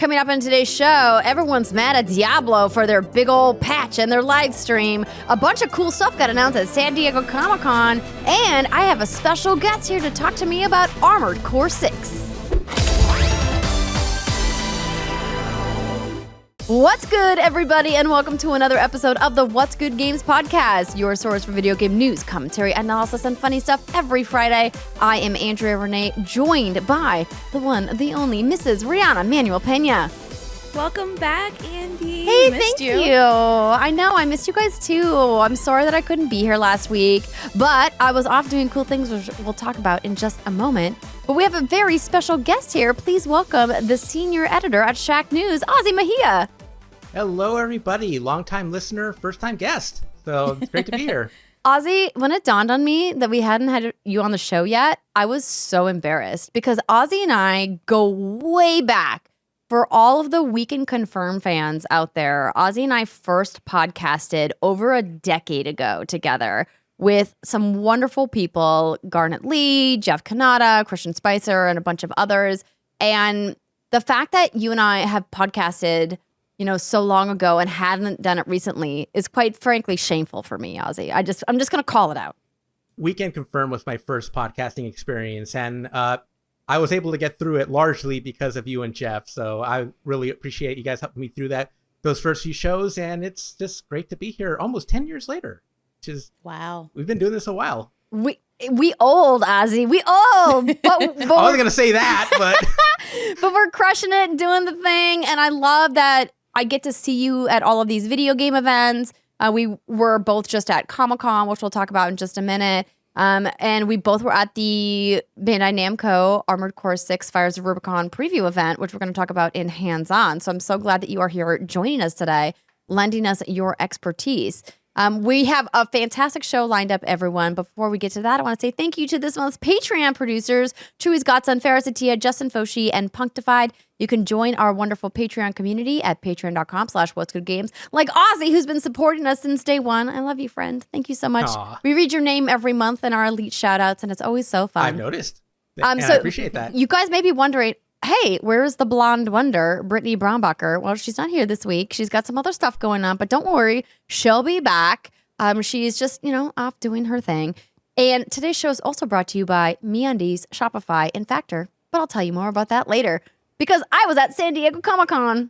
coming up in today's show, everyone's mad at Diablo for their big old patch and their live stream. A bunch of cool stuff got announced at San Diego Comic-Con, and I have a special guest here to talk to me about Armored Core 6. What's good, everybody, and welcome to another episode of the What's Good Games podcast, your source for video game news, commentary, analysis, and funny stuff every Friday. I am Andrea Renee, joined by the one, the only Mrs. Riana Manuel-Peña. Welcome back, Andy. Hey, thank you. I know, I missed you guys too. I'm sorry that I couldn't be here last week, but I was off doing cool things, which we'll talk about in just a moment. But we have a very special guest here. Please welcome the senior editor at ShackNews, Ozzie Mejia. Hello, everybody. Long-time listener, first-time guest. So it's great to be here. Ozzie, when it dawned on me that we hadn't had you on the show yet, I was so embarrassed because Ozzie and I go way back. For all of the Weekend Confirmed fans out there, Ozzie and I first podcasted over a decade ago together with some wonderful people, Garnet Lee, Jeff Kanata, Christian Spicer, and a bunch of others. And the fact that you and I have podcasted, so long ago and hadn't done it recently is quite frankly shameful for me, Ozzie. I'm just going to call it out. Weekend Confirmed was my first podcasting experience, and I was able to get through it largely because of you and Jeff. So I really appreciate you guys helping me through those first few shows, and it's just great to be here almost 10 years later. Wow. We've been doing this a while. We old, Ozzie. We old. But I wasn't going to say that, but... but we're crushing it and doing the thing. And I love that I get to see you at all of these video game events. We were both just at Comic-Con, which we'll talk about in just a minute. And we both were at the Bandai Namco Armored Core 6 Fires of Rubicon preview event, which we're going to talk about in hands-on. So I'm so glad that you are here joining us today, lending us your expertise. We have a fantastic show lined up, everyone. Before we get to that, I want to say thank you to this month's Patreon producers, Chewy's Godson, Faris Attieh, Justin Foshee, and Punkdefied. You can join our wonderful Patreon community at patreon.com/whatsgoodgames. Like Ozzie, who's been supporting us since day one. I love you, friend. Thank you so much. Aww. We read your name every month in our elite shout-outs, and it's always so fun. I've noticed. And so I appreciate that. You guys may be wondering, hey, where's the blonde wonder, Brittany Brombacher? Well, she's not here this week. She's got some other stuff going on, but don't worry, she'll be back. She's just, off doing her thing. And today's show is also brought to you by MeUndies, Shopify, and Factor. But I'll tell you more about that later because I was at San Diego Comic-Con.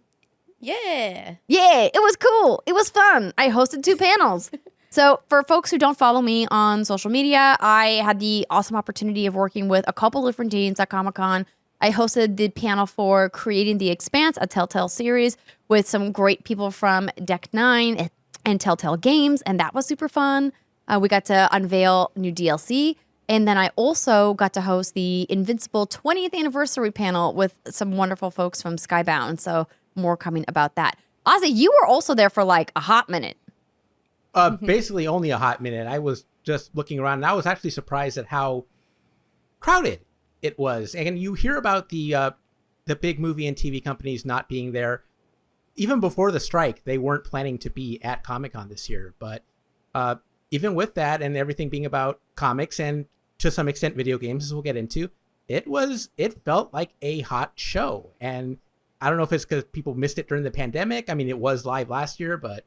Yeah, it was cool. It was fun. I hosted 2 panels. So for folks who don't follow me on social media, I had the awesome opportunity of working with a couple different teams at Comic-Con. I hosted the panel for Creating the Expanse, a Telltale series with some great people from Deck 9 and Telltale Games, and that was super fun. We got to unveil new DLC, and then I also got to host the Invincible 20th anniversary panel with some wonderful folks from Skybound, so more coming about that. Ozzie, you were also there for like a hot minute. Basically only a hot minute. I was just looking around, and I was actually surprised at how crowded it was. And you hear about the big movie and TV companies not being there. Even before the strike, they weren't planning to be at Comic-Con this year. But even with that and everything being about comics and to some extent video games, as we'll get into, it felt like a hot show. And I don't know if it's because people missed it during the pandemic. I mean, it was live last year, but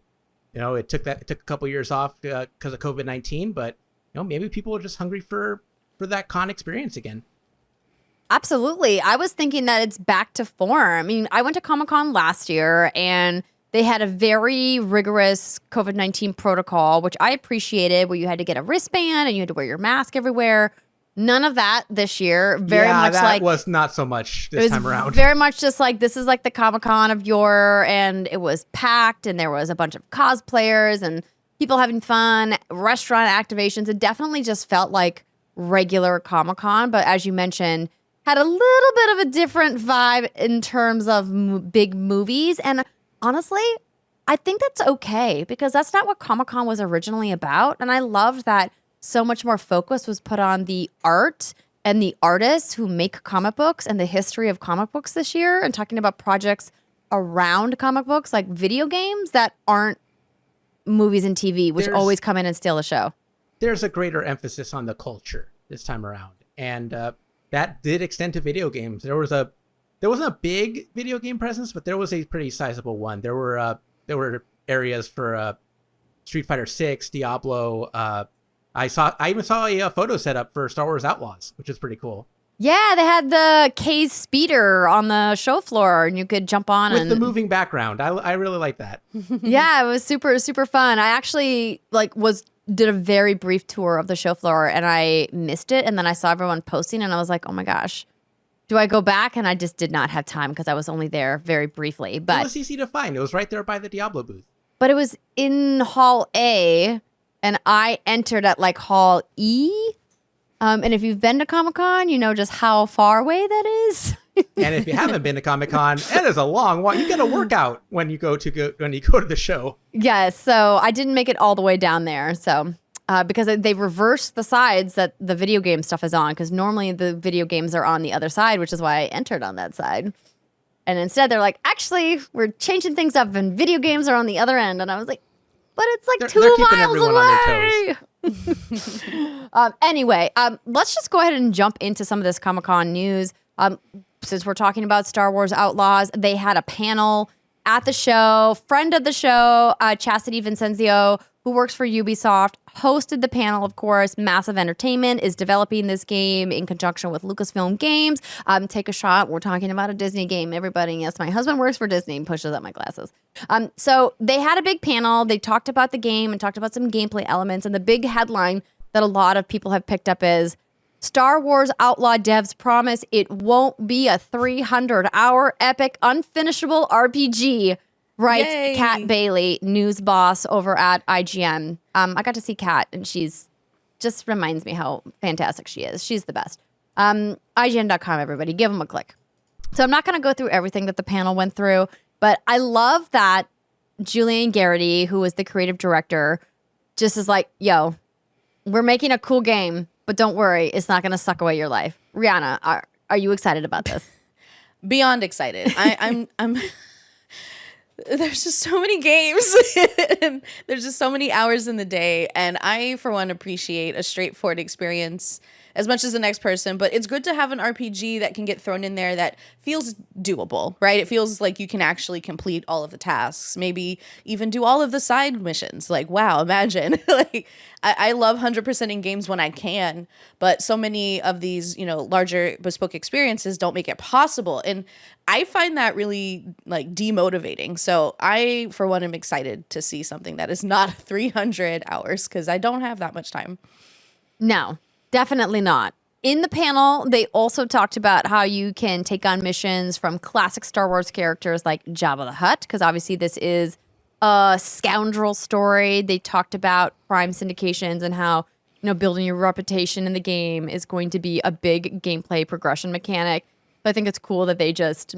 it took a couple years off because of COVID-19. But maybe people are just hungry for that con experience again. Absolutely. I was thinking that it's back to form. I mean, I went to Comic-Con last year and they had a very rigorous COVID-19 protocol, which I appreciated, where you had to get a wristband and you had to wear your mask everywhere. None of that this year. That was not so much this time around. Very much just like, this is like the Comic-Con of yore, and it was packed and there was a bunch of cosplayers and people having fun, restaurant activations. It definitely just felt like regular Comic-Con, but as you mentioned, had a little bit of a different vibe in terms of big movies. And honestly, I think that's okay because that's not what Comic-Con was originally about. And I loved that so much more focus was put on the art and the artists who make comic books and the history of comic books this year, and talking about projects around comic books like video games that aren't movies and TV, which always come in and steal the show. There's a greater emphasis on the culture this time around. And that did extend to video games. There was a there wasn't a big video game presence, but there was a pretty sizable one. There were areas for Street Fighter 6, Diablo. I even saw a photo set up for Star Wars Outlaws, which is pretty cool. Yeah, they had the K's speeder on the show floor, and you could jump on with the moving background. I really like that. Yeah, it was super super fun. I actually did a very brief tour of the show floor, and I missed it. And then I saw everyone posting, and I was like, oh my gosh, do I go back? And I just did not have time because I was only there very briefly. But it was easy to find. It was right there by the Diablo booth. But it was in Hall A, and I entered at like Hall E. And if you've been to Comic-Con, you know just how far away that is. And if you haven't been to Comic-Con, it is a long walk. You get a workout when you go to the show. Yes, so I didn't make it all the way down there. So because they reversed the sides that the video game stuff is on, because normally the video games are on the other side, which is why I entered on that side. And instead, they're like, actually, we're changing things up, and video games are on the other end. And I was like, but it's like they're 2 keeping miles everyone away. on their toes. Anyway, let's just go ahead and jump into some of this Comic-Con news. Since we're talking about Star Wars Outlaws, they had a panel at the show. Friend of the show, Chastity Vincenzio, who works for Ubisoft, hosted the panel, of course. Massive Entertainment is developing this game in conjunction with Lucasfilm Games. Take a shot. We're talking about a Disney game, everybody. Yes, my husband works for Disney and pushes up my glasses. So they had a big panel. They talked about the game and talked about some gameplay elements. And the big headline that a lot of people have picked up is Star Wars Outlaw devs promise it won't be a 300-hour epic unfinishable RPG, writes Yay. Kat Bailey, news boss over at IGN. I got to see Kat, and she's just reminds me how fantastic she is. She's the best. IGN.com, everybody. Give them a click. So I'm not going to go through everything that the panel went through, but I love that Julian Garrity, who was the creative director, just is like, yo, we're making a cool game, but don't worry, it's not going to suck away your life. Rihanna, are you excited about this? Beyond excited. I'm there's just so many games and there's just so many hours in the day, and I for one appreciate a straightforward experience as much as the next person, but it's good to have an RPG that can get thrown in there that feels doable, right? It feels like you can actually complete all of the tasks, maybe even do all of the side missions. Like, wow, imagine. Like, I love 100% in games when I can, but so many of these, larger bespoke experiences don't make it possible. And I find that really like demotivating. So I, for one, am excited to see something that is not 300 hours because I don't have that much time. No. Definitely not. In the panel, they also talked about how you can take on missions from classic Star Wars characters like Jabba the Hutt, because obviously this is a scoundrel story. They talked about crime syndications and how, building your reputation in the game is going to be a big gameplay progression mechanic. So I think it's cool that they just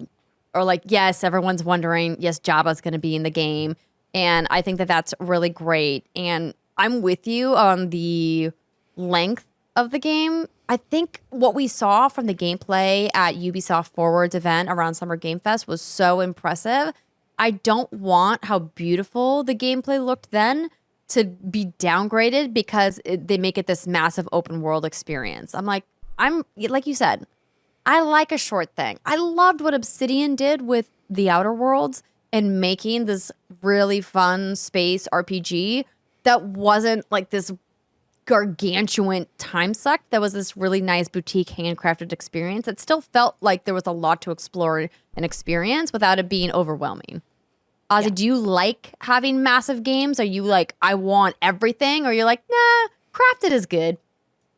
are like, yes, everyone's wondering, yes, Jabba's going to be in the game. And I think that that's really great. And I'm with you on the length of the game. I think what we saw from the gameplay at Ubisoft Forward's event around Summer Game Fest was so impressive. I don't want how beautiful the gameplay looked then to be downgraded because they make it this massive open world experience. I'm like you said, I like a short thing. I loved what Obsidian did with the Outer Worlds and making this really fun space RPG that wasn't like this gargantuan time suck. That was this really nice boutique handcrafted experience. It still felt like there was a lot to explore and experience without it being overwhelming. Ozzie, do you like having massive games? Are you like, I want everything? Or you're like, nah, crafted is good?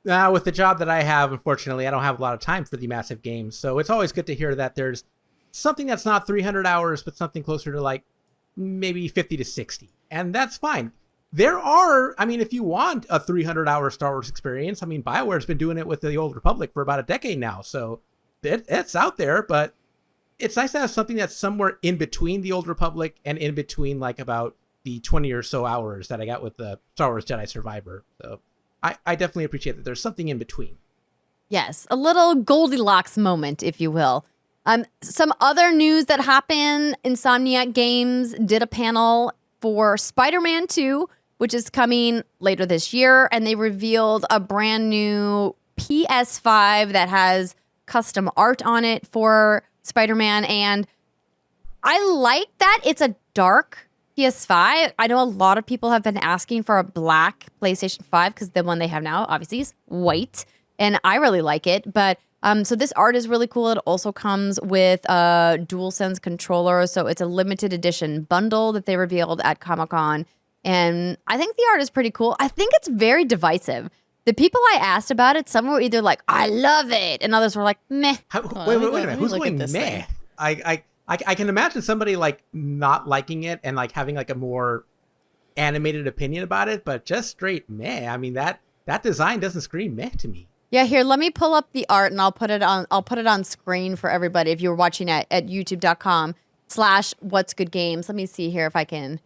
With the job that I have, unfortunately, I don't have a lot of time for the massive games. So it's always good to hear that there's something that's not 300 hours, but something closer to like maybe 50 to 60. And that's fine. There are, if you want a 300-hour Star Wars experience, BioWare's been doing it with the Old Republic for about a decade now. So it's out there, but it's nice to have something that's somewhere in between the Old Republic and in between like about the 20 or so hours that I got with the Star Wars Jedi Survivor. So I definitely appreciate that there's something in between. Yes, a little Goldilocks moment, if you will. Some other news that happened, Insomniac Games did a panel for Spider-Man 2, which is coming later this year, and they revealed a brand new PS5 that has custom art on it for Spider-Man, and I like that it's a dark PS5. I know a lot of people have been asking for a black PlayStation 5 because the one they have now obviously is white, and I really like it. But so this art is really cool. It also comes with a DualSense controller, so it's a limited edition bundle that they revealed at Comic-Con, and I think the art is pretty cool. I think it's very divisive. The people I asked about it, some were either like, I love it, and others were like, meh. Wait a minute. Who's going meh? I can imagine somebody like not liking it and like having like a more animated opinion about it, but just straight meh. I mean, that design doesn't scream meh to me. Yeah, here, let me pull up the art and I'll put it on screen for everybody if you're watching at youtube.com/whatsgoodgames. Let me see here if I can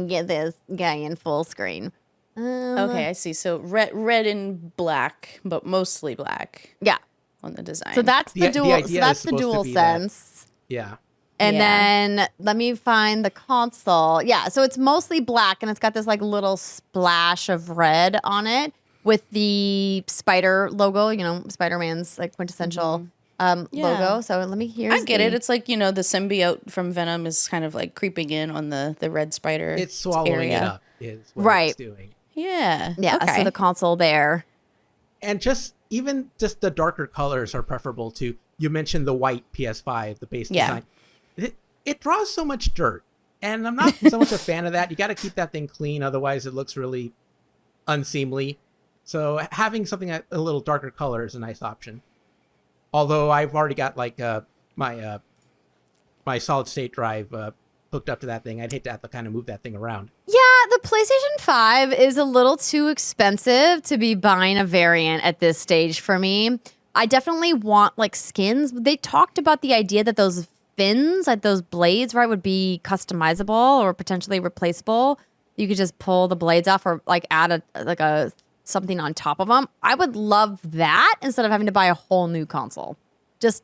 get this guy in full screen. Okay, I see. So red and black, but mostly black. Yeah. On the design. So that's the DualSense. Yeah. And then let me find the console. Yeah, so it's mostly black and it's got this like little splash of red on it with the spider logo, Spider-Man's like quintessential logo. So let me hear. I get it. It's like, the symbiote from Venom is kind of like creeping in on the red spider. It's swallowing area. it up is what it's doing. Yeah. Yeah, okay. so the console there. And just the darker colors are preferable to, you mentioned the white PS5, the base design. It draws so much dirt, and I'm not so much a fan of that. You got to keep that thing clean, otherwise it looks really unseemly. So having something a little darker color is a nice option. Although I've already got like my solid state drive hooked up to that thing. I'd hate to have to kind of move that thing around. Yeah, the PlayStation 5 is a little too expensive to be buying a variant at this stage for me. I definitely want like skins. They talked about the idea that those fins, like those blades, right, would be customizable or potentially replaceable. You could just pull the blades off or like add a something on top of them. I would love that instead of having to buy a whole new console. Just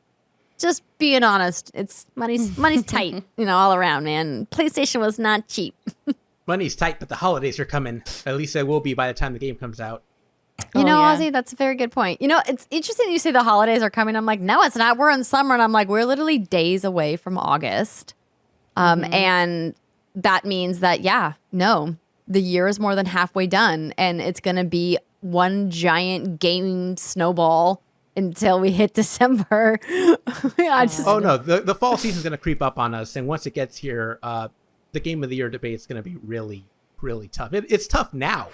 being honest, it's money's tight, all around, man. PlayStation was not cheap. Money's tight, but the holidays are coming. At least it will be by the time the game comes out. Ozzie, that's a very good point. It's interesting that you say the holidays are coming. I'm like, no, it's not. We're in summer. And I'm like, we're literally days away from August. And that means that, the year is more than halfway done. And it's going to be one giant game snowball until we hit December. The fall season's going to creep up on us. And once it gets here, the game of the year debate is going to be really, really tough. It's tough now.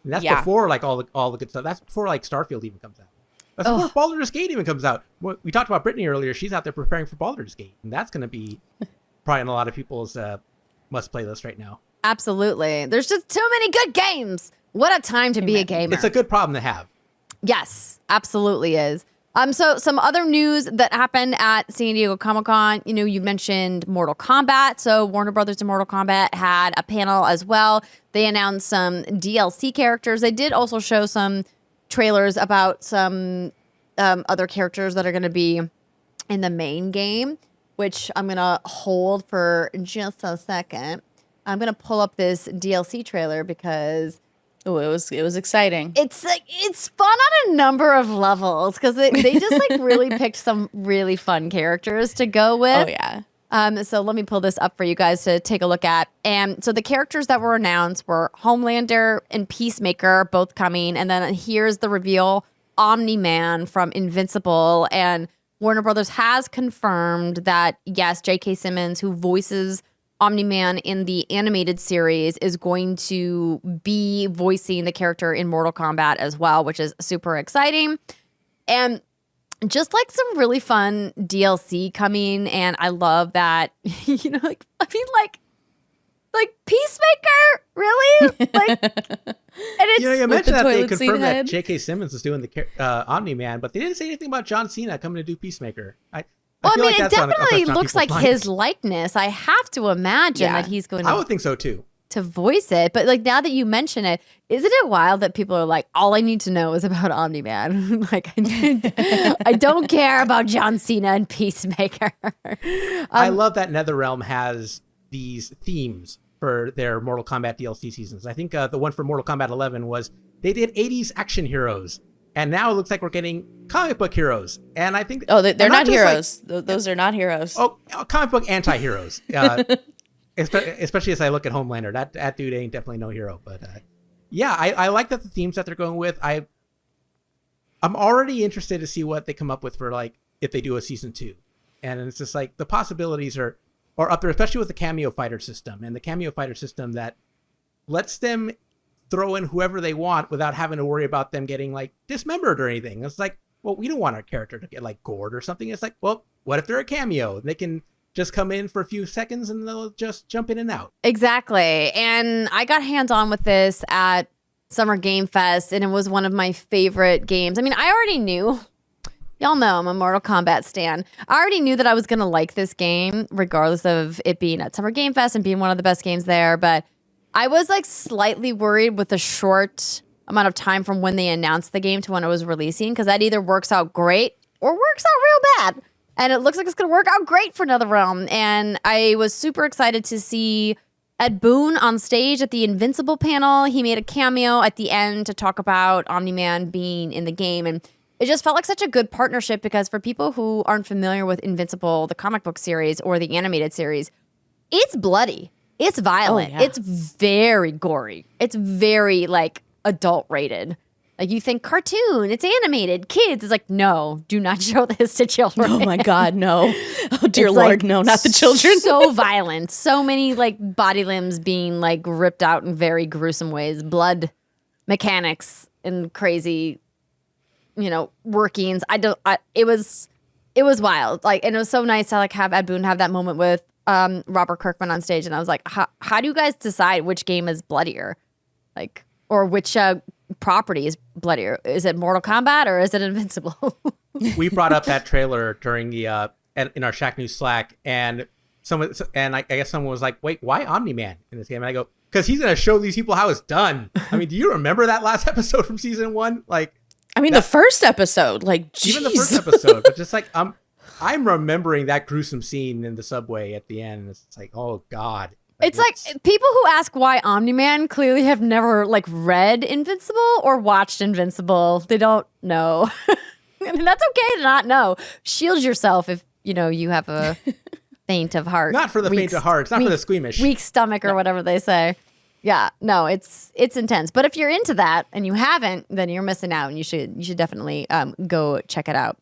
And that's before like all the good stuff. That's before like Starfield even comes out. That's before Baldur's Gate even comes out. We talked about Brittany earlier. She's out there preparing for Baldur's Gate, and that's going to be probably on a lot of people's must-play list right now. Absolutely. There's just too many good games. What a time to be a gamer. It's a good problem to have. Yes, absolutely is. So some other news that happened at San Diego Comic-Con, you mentioned Mortal Kombat. So Warner Brothers and Mortal Kombat had a panel as well. They announced some DLC characters. They did also show some trailers about some other characters that are going to be in the main game, which I'm going to hold for just a second. I'm going to pull up this DLC trailer because it was exciting. It's like it's fun on a number of levels because they just like really picked some really fun characters to go with. Oh yeah. So let me pull this up for you guys to take a look at. And so the characters that were announced were Homelander and Peacemaker, both coming. And then here's the reveal: Omni-Man from Invincible. And Warner Brothers has confirmed that yes, J.K. Simmons, who voices Omni-Man in the animated series, is going to be voicing the character in Mortal Kombat as well, which is super exciting. And just like some really fun DLC coming, and I love that, like Peacemaker, really? Like, and it's, you mentioned that they confirmed that head. J.K. Simmons was doing the Omni-Man, but they didn't say anything about John Cena coming to do Peacemaker. It definitely looks like his likeness. I have to imagine that he's going to. I would think so too. To voice it, but like now that you mention it, isn't it wild that people are like, all I need to know is about Omni-Man? Like, I don't care about John Cena and Peacemaker. I love that NetherRealm has these themes for their Mortal Kombat DLC seasons. I think the one for Mortal Kombat 11 was they did 80s action heroes, And now it looks like we're getting comic book heroes. And I think... Oh, they're not just heroes. Those are not heroes. Oh, comic book anti-heroes. Especially as I look at Homelander. That dude ain't definitely no hero. But yeah, I like that the themes that they're going with. I'm already interested to see what they come up with for, like, if they do a season 2. And it's just like the possibilities are up there, especially with the cameo fighter system. And the cameo fighter system that lets them throw in whoever they want without having to worry about them getting, like, dismembered or anything. It's like, well, we don't want our character to get, like, gored or something. It's like, well, what if they're a cameo? They can just come in for a few seconds and they'll just jump in and out. Exactly. And I got hands-on with this at Summer Game Fest, and it was one of my favorite games. I mean, I already knew. Y'all know I'm a Mortal Kombat stan. I already knew that I was going to like this game, regardless of it being at Summer Game Fest and being one of the best games there. But I was, like, slightly worried with the short amount of time from when they announced the game to when it was releasing, because that either works out great or works out real bad. And it looks like it's going to work out great for NetherRealm. And I was super excited to see Ed Boon on stage at the Invincible panel. He made a cameo at the end to talk about Omni-Man being in the game. And it just felt like such a good partnership, because for people who aren't familiar with Invincible, the comic book series or the animated series, it's bloody. It's violent. Oh, yeah. It's very gory. It's very, like, adult rated. Like, you think cartoon, it's animated, kids. It's like, no, do not show this to children. Oh my God, no. Oh dear It's, Lord, like, no, not the children. So violent. So many, like, body limbs being, like, ripped out in very gruesome ways. Blood mechanics and crazy, workings. It was wild. Like, and it was so nice to, like, have Ed Boon have that moment with Robert Kirkman on stage. And I was like, how do you guys decide which game is bloodier? Like, or which property is bloodier? Is it Mortal Kombat or is it Invincible? We brought up that trailer during the in our ShackNews Slack, and I guess someone was like, "Wait, why Omni-Man in this game?" And I go, "Because he's gonna show these people how it's done." I mean, do you remember that last episode from season 1? Like, I mean, the first episode, like, geez. Even the first episode, but just like I'm remembering that gruesome scene in the subway at the end. It's like, oh God. It's like people who ask why Omni-Man clearly have never, like, read Invincible or watched Invincible. They don't know. I mean, that's okay to not know. Shield yourself if, you have a faint of heart. Not for the faint of heart. It's not for the squeamish. Weak stomach or whatever they say. Yeah, no, it's intense. But if you're into that and you haven't, then you're missing out, and you should definitely go check it out.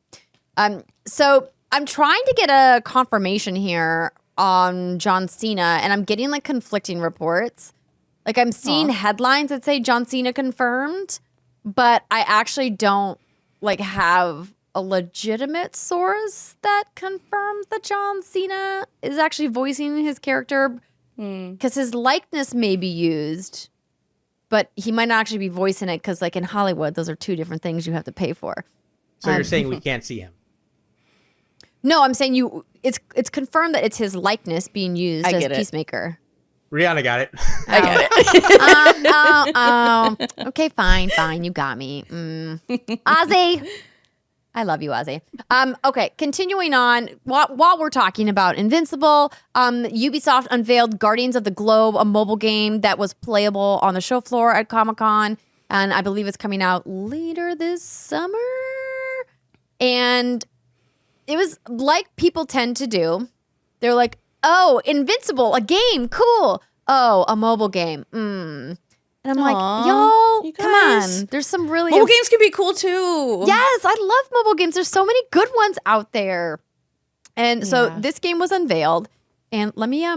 So I'm trying to get a confirmation here on John Cena, and I'm getting, like, conflicting reports. Like, I'm seeing headlines that say John Cena confirmed, but I actually don't, like, have a legitimate source that confirms that John Cena is actually voicing his character, because his likeness may be used, but he might not actually be voicing it, because, like, in Hollywood, those are two different things you have to pay for. So you're saying we can't see him? No, I'm saying it's confirmed that it's his likeness being used as Peacemaker. Rihanna got it. I get it. Okay, fine. You got me. Ozzie. I love you, Ozzie. Okay, continuing on. While we're talking about Invincible, Ubisoft unveiled Guardians of the Globe, a mobile game that was playable on the show floor at Comic-Con, and I believe it's coming out later this summer. And it was like people tend to do. They're like, oh, Invincible, a game, cool. Oh, a mobile game. And I'm like, y'all, come on. There's some really... Mobile games can be cool, too. Yes, I love mobile games. There's so many good ones out there. And so this game was unveiled. And let me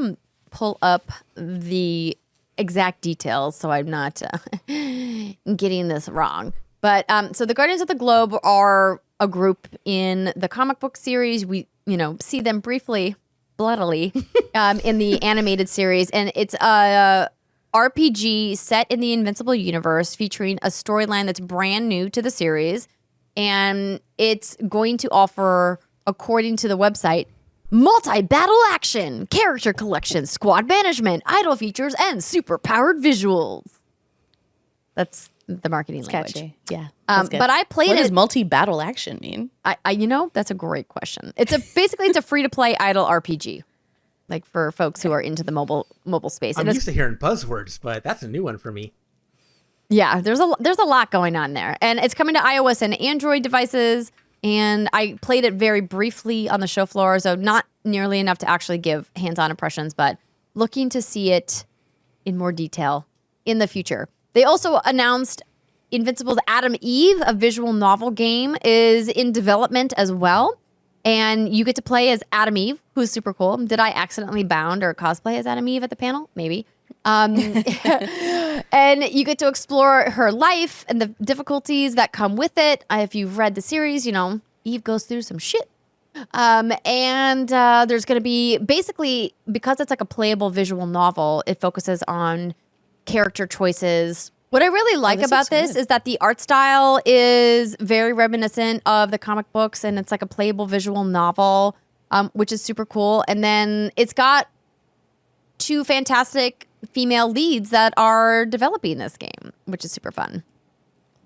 pull up the exact details so I'm not getting this wrong. But so the Guardians of the Globe are a group in the comic book series. We, see them briefly, bloodily, in the animated series. And it's a RPG set in the Invincible universe featuring a storyline that's brand new to the series. And it's going to offer, according to the website, multi-battle action, character collection, squad management, idle features, and super-powered visuals. That's the marketing language. Catchy. Yeah. But I played it. What does multi-battle action mean? That's a great question. It's basically a free-to-play idle RPG, like for folks who are into the mobile space. I'm used to hearing buzzwords, but that's a new one for me. Yeah, there's a lot going on there. And it's coming to iOS and Android devices. And I played it very briefly on the show floor, so not nearly enough to actually give hands-on impressions, but looking to see it in more detail in the future. They also announced Invincible's Adam Eve, a visual novel game, is in development as well. And you get to play as Adam Eve, who's super cool. Did I accidentally bound or cosplay as Adam Eve at the panel? Maybe. And you get to explore her life and the difficulties that come with it. If you've read the series, you know, Eve goes through some shit. And there's going to be, basically, because it's like a playable visual novel, it focuses on character choices. What I really like about this is that the art style is very reminiscent of the comic books, and it's like a playable visual novel, which is super cool. And then it's got 2 fantastic female leads that are developing this game, which is super fun.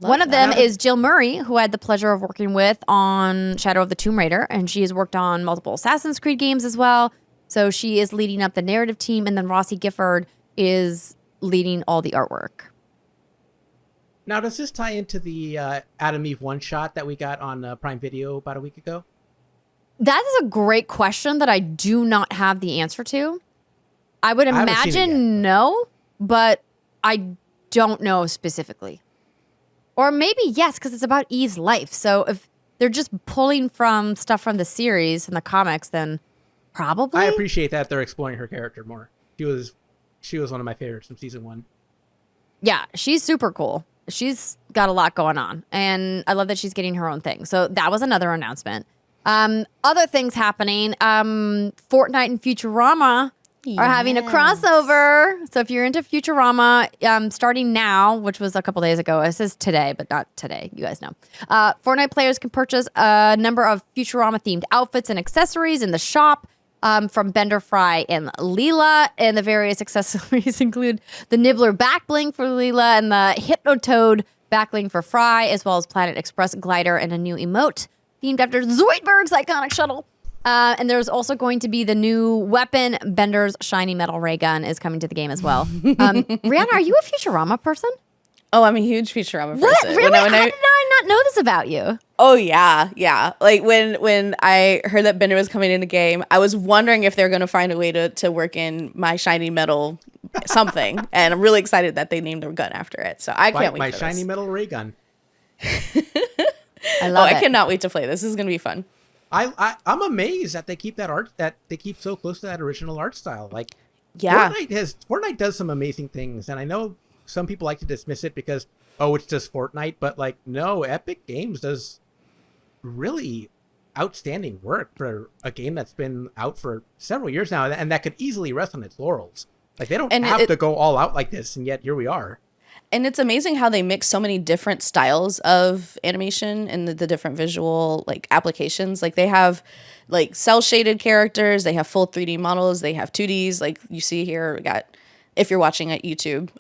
One of them is Jill Murray, who I had the pleasure of working with on Shadow of the Tomb Raider, and she has worked on multiple Assassin's Creed games as well. So she is leading up the narrative team, and then Rossi Gifford is leading all the artwork. Now, does this tie into the Adam Eve one-shot that we got on Prime Video about a week ago? That is a great question that I do not have the answer to. I would imagine no, but I don't know specifically. Or maybe yes, because it's about Eve's life. So if they're just pulling from stuff from the series and the comics, then probably. I appreciate that they're exploring her character more. She was one of my favorites from season 1. Yeah, she's super cool. She's got a lot going on, and I love that she's getting her own thing. So that was another announcement. Other things happening. Fortnite and Futurama are having a crossover. So if you're into Futurama, starting now, which was a couple days ago, it says today, but not today. You guys know. Fortnite players can purchase a number of Futurama-themed outfits and accessories in the shop from Bender, Fry, and Leela. And the various accessories include the Nibbler back bling for Leela and the Hypnotoad back bling for Fry, as well as Planet Express glider and a new emote themed after Zoidberg's iconic shuttle. And there's also going to be the new weapon, Bender's shiny metal ray gun, is coming to the game as well. Rihanna, are you a Futurama person? Oh, I'm a huge Futurama person. What? Really? How did I not know this about you? Oh, yeah. Like, when I heard that Bender was coming in the game, I was wondering if they're going to find a way to work in my shiny metal something. And I'm really excited that they named their gun after it. So I can't wait for this. My shiny metal ray gun. I love it. I cannot wait to play this. This is going to be fun. I'm amazed that they keep that they keep so close to that original art style. Like, yeah, Fortnite does some amazing things, and I know some people like to dismiss it because it's just Fortnite, but like no, Epic Games does really outstanding work for a game that's been out for several years now, and that could easily rest on its laurels. Like they don't have to go all out like this, and yet here we are. And it's amazing how they mix so many different styles of animation and the different visual like applications. Like they have like cell shaded characters, they have full 3D models, they have 2Ds. Like you see here, we got, if you're watching at YouTube,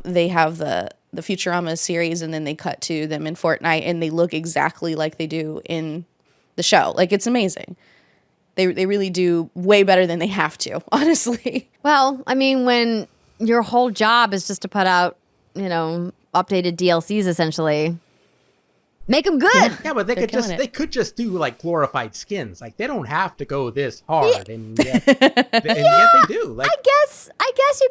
they have the Futurama series, and then they cut to them in Fortnite, and they look exactly like they do in the show. Like it's amazing. They really do way better than they have to, honestly. Well, I mean, when your whole job is just to put out, updated DLCs essentially, make them good. Yeah, but they could just do like glorified skins. Like they don't have to go this hard, and yet they do. Like I guess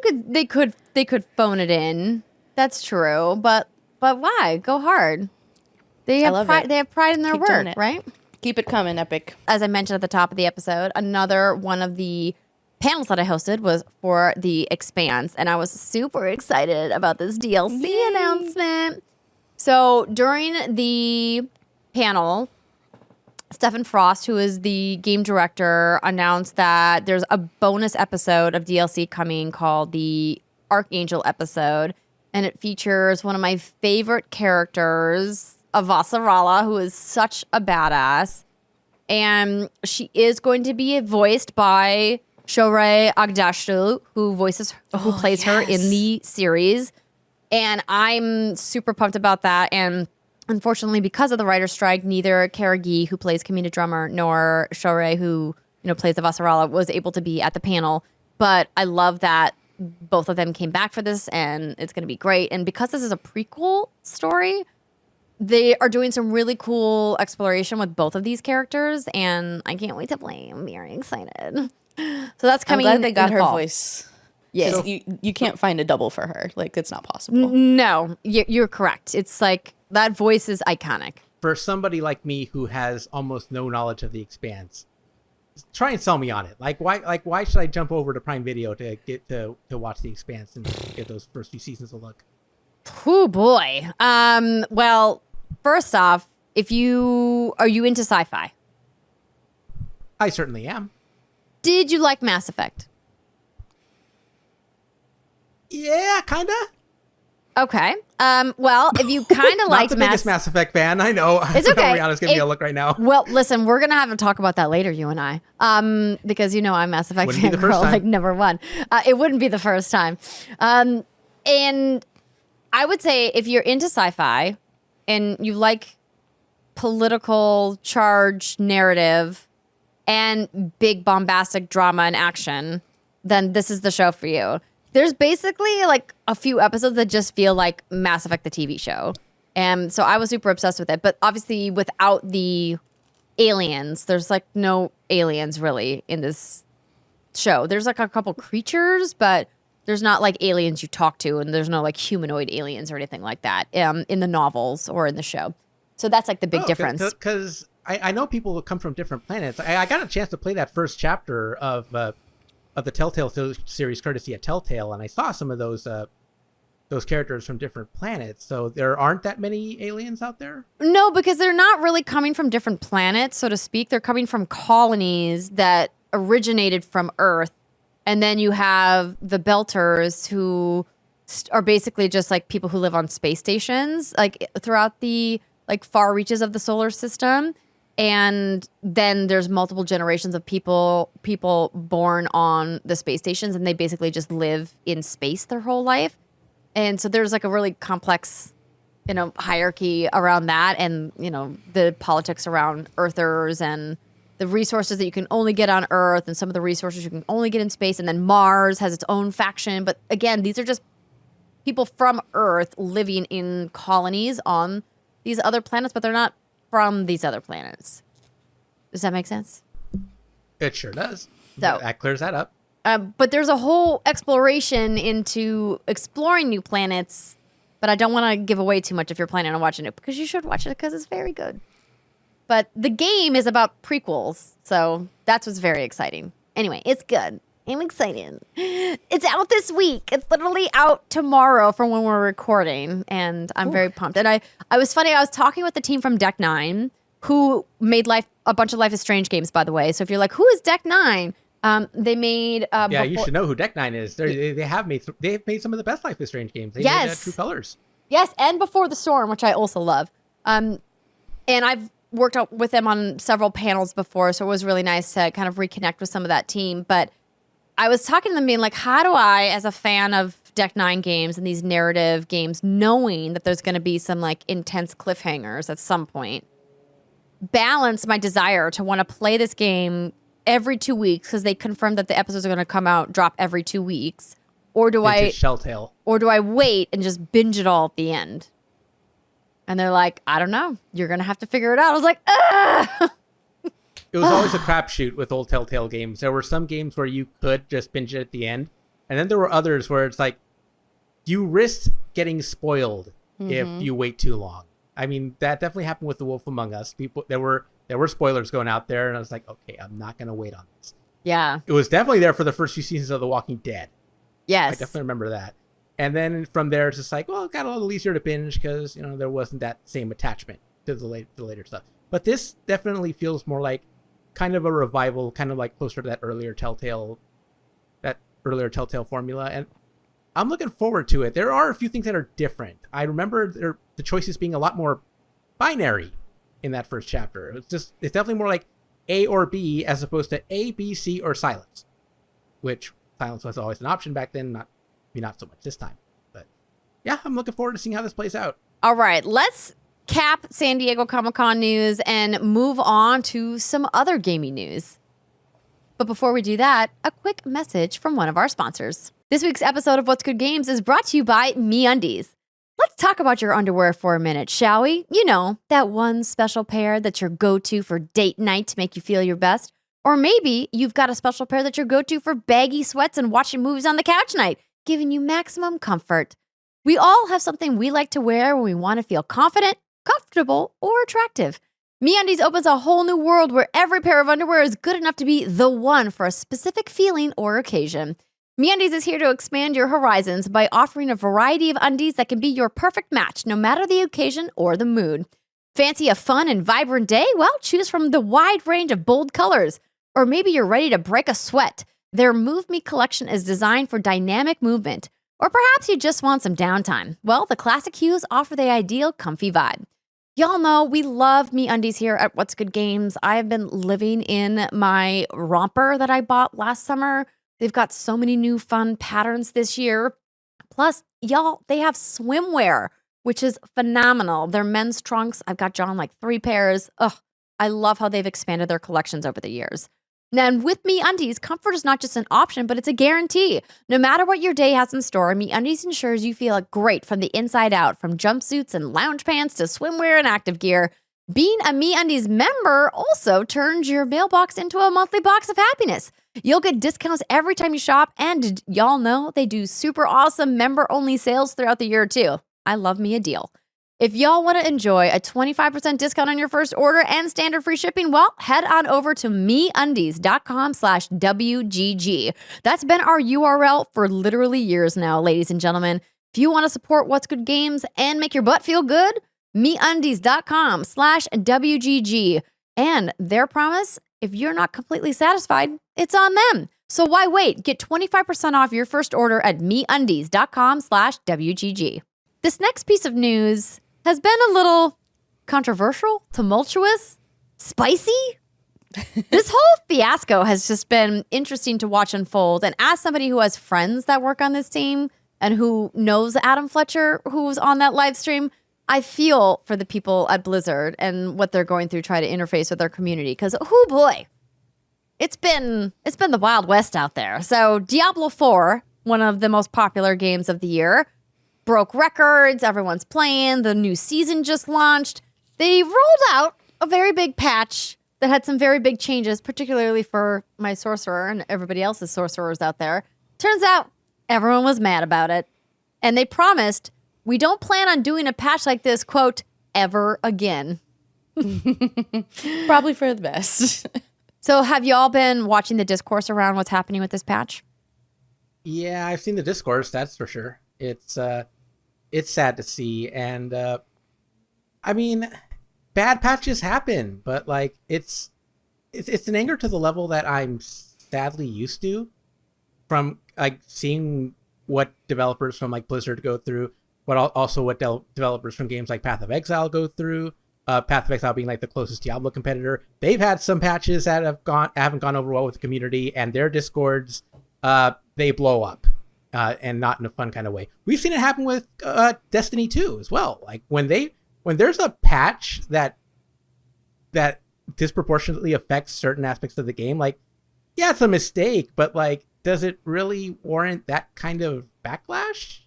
they could phone it in. That's true, but why go hard? They have pride. They have pride in their work, right? Keep it coming, Epic. As I mentioned at the top of the episode, another one of the panels that I hosted was for the Expanse, and I was super excited about this DLC announcement. So during the panel, Stephen Frost, who is the game director, announced that there's a bonus episode of DLC coming called the Archangel episode, and it features one of my favorite characters, Avasarala, who is such a badass, and she is going to be voiced by Shohreh Aghdashloo, who plays her in the series. And I'm super pumped about that. And unfortunately, because of the writer's strike, neither Karagi, who plays Kamina Drummer, nor Shohreh, who plays the Vasarala, was able to be at the panel. But I love that both of them came back for this, and it's going to be great. And because this is a prequel story, they are doing some really cool exploration with both of these characters, and I can't wait to play. I'm very excited. So that's coming. I'm glad they got in her fall. voice. Yes. So you can't find a double for her. Like, it's not possible. No, you're correct. It's like that voice is iconic. For somebody like me who has almost no knowledge of the Expanse, try and sell me on it. Why should I jump over to Prime Video to get to watch the Expanse and give those first few seasons a look? Oh boy. Well, first off, are you into sci-fi? I certainly am. Did you like Mass Effect? Yeah, kinda. Okay. Well, if you kind of liked Not the biggest Mass Effect fan, I know. It's okay. Rihanna's giving me a look right now. Well, listen, we're gonna have to talk about that later, you and I, because I'm Mass Effect Wouldn't be the fan first girl, time. like number one. It wouldn't be the first time. And I would say if you're into sci-fi and you like political charge narrative and big bombastic drama and action, then this is the show for you. There's basically like a few episodes that just feel like Mass Effect, the TV show. And so I was super obsessed with it. But obviously without the aliens, there's like no aliens really in this show. There's like a couple creatures, but there's not like aliens you talk to, and there's no like humanoid aliens or anything like that in the novels or in the show. So that's like the big difference. Because I know people will come from different planets. I got a chance to play that first chapter of the Telltale series, courtesy of Telltale, and I saw some of those characters from different planets. So there aren't that many aliens out there? No, because they're not really coming from different planets, so to speak. They're coming from colonies that originated from Earth. And then you have the Belters, who are basically just like people who live on space stations, like throughout the like far reaches of the solar system. And then there's multiple generations of people born on the space stations, and they basically just live in space their whole life. And so there's like a really complex, hierarchy around that, and the politics around Earthers and the resources that you can only get on Earth, and some of the resources you can only get in space. And then Mars has its own faction. But again, these are just people from Earth living in colonies on these other planets, but they're not from these other planets. Does that make sense? It sure does. So That clears that up. But there's a whole exploration into exploring new planets. But I don't want to give away too much if you're planning on watching it, because you should watch it because it's very good. But the game is about prequels, so that's what's very exciting. Anyway, it's good. I'm excited. It's out this week. It's literally out tomorrow from when we're recording, and I'm very pumped. And I was talking with the team from Deck 9, who made a bunch of Life is Strange games, by the way. So if you're like, who is Deck 9? They made you should know who Deck 9 is. They've made some of the best Life is Strange games. They made True Colors. Yes, and Before the Storm, which I also love. And I've worked out with them on several panels before, so it was really nice to kind of reconnect with some of that team. But I was talking to them being like, how do I, as a fan of Deck 9 games and these narrative games, knowing that there's going to be some like intense cliffhangers at some point, balance my desire to want to play this game every 2 weeks, because they confirmed that the episodes are going to drop every 2 weeks, or do I wait and just binge it all at the end? And they're like, I don't know. You're going to have to figure it out. I was like, ah! It was always a crapshoot with old Telltale games. There were some games where you could just binge it at the end. And then there were others where it's like, you risked getting spoiled if you wait too long. I mean, that definitely happened with The Wolf Among Us. There were spoilers going out there, and I was like, okay, I'm not going to wait on this. Yeah. It was definitely there for the first few seasons of The Walking Dead. Yes. I definitely remember that. And then from there, it's just like, well, it got a little easier to binge because, there wasn't that same attachment to the later stuff. But this definitely feels more like kind of a revival, kind of like closer to that earlier Telltale formula. And I'm looking forward to it. There are a few things that are different. I remember the choices being a lot more binary in that first chapter. It's definitely more like A or B as opposed to A, B, C, or silence, which silence was always an option back then, not so much this time. But yeah, I'm looking forward to seeing how this plays out. All right, let's cap San Diego Comic-Con news and move on to some other gaming news. But before we do that, a quick message from one of our sponsors. This week's episode of What's Good Games is brought to you by MeUndies. Let's talk about your underwear for a minute, shall we? You know, that one special pair that's your go-to for date night to make you feel your best. Or maybe you've got a special pair that's your go-to for baggy sweats and watching movies on the couch night, giving you maximum comfort. We all have something we like to wear when we want to feel confident, comfortable, or attractive. MeUndies opens a whole new world where every pair of underwear is good enough to be the one for a specific feeling or occasion. MeUndies is here to expand your horizons by offering a variety of undies that can be your perfect match, no matter the occasion or the mood. Fancy a fun and vibrant day? Well, choose from the wide range of bold colors. Or maybe you're ready to break a sweat. Their Move Me collection is designed for dynamic movement. Or perhaps you just want some downtime. Well, the classic hues offer the ideal comfy vibe. Y'all know we love MeUndies here at What's Good Games. I have been living in my romper that I bought last summer. They've got so many new fun patterns this year. Plus, y'all, they have swimwear, which is phenomenal. Their men's trunks, I've got John like 3 pairs. Ugh, I love how they've expanded their collections over the years. And with MeUndies, comfort is not just an option, but it's a guarantee. No matter what your day has in store, MeUndies ensures you feel great from the inside out, from jumpsuits and lounge pants to swimwear and active gear. Being a MeUndies member also turns your mailbox into a monthly box of happiness. You'll get discounts every time you shop, and did y'all know they do super awesome member-only sales throughout the year, too. I love me a deal. If y'all want to enjoy a 25% discount on your first order and standard free shipping, well, head on over to MeUndies.com/WGG. That's been our URL for literally years now, ladies and gentlemen. If you want to support What's Good Games and make your butt feel good, MeUndies.com/WGG. And their promise, if you're not completely satisfied, it's on them. So why wait? Get 25% off your first order at MeUndies.com/WGG. This next piece of news has been a little controversial, tumultuous, spicy. This whole fiasco has just been interesting to watch unfold. And as somebody who has friends that work on this team and who knows Adam Fletcher, who was on that live stream, I feel for the people at Blizzard and what they're going through trying to interface with their community. Because, oh boy, it's been the Wild West out there. So Diablo 4, one of the most popular games of the year, broke records, everyone's playing, the new season just launched. They rolled out a very big patch that had some very big changes, particularly for my sorcerer and everybody else's sorcerers out there. Turns out everyone was mad about it. And they promised, we don't plan on doing a patch like this, quote, ever again. Probably for the best. So have y'all been watching the discourse around what's happening with this patch? Yeah, I've seen the discourse, that's for sure. It's sad to see, and I mean, bad patches happen, but like it's an anger to the level that I'm sadly used to from like seeing what developers from like Blizzard go through, but also what developers from games like Path of Exile go through. Path of Exile being like the closest Diablo competitor. They've had some patches that haven't gone over well with the community, and their discords they blow up. And not in a fun kind of way. We've seen it happen with Destiny 2 as well. Like when there's a patch that disproportionately affects certain aspects of the game, like, yeah, it's a mistake, but like, does it really warrant that kind of backlash?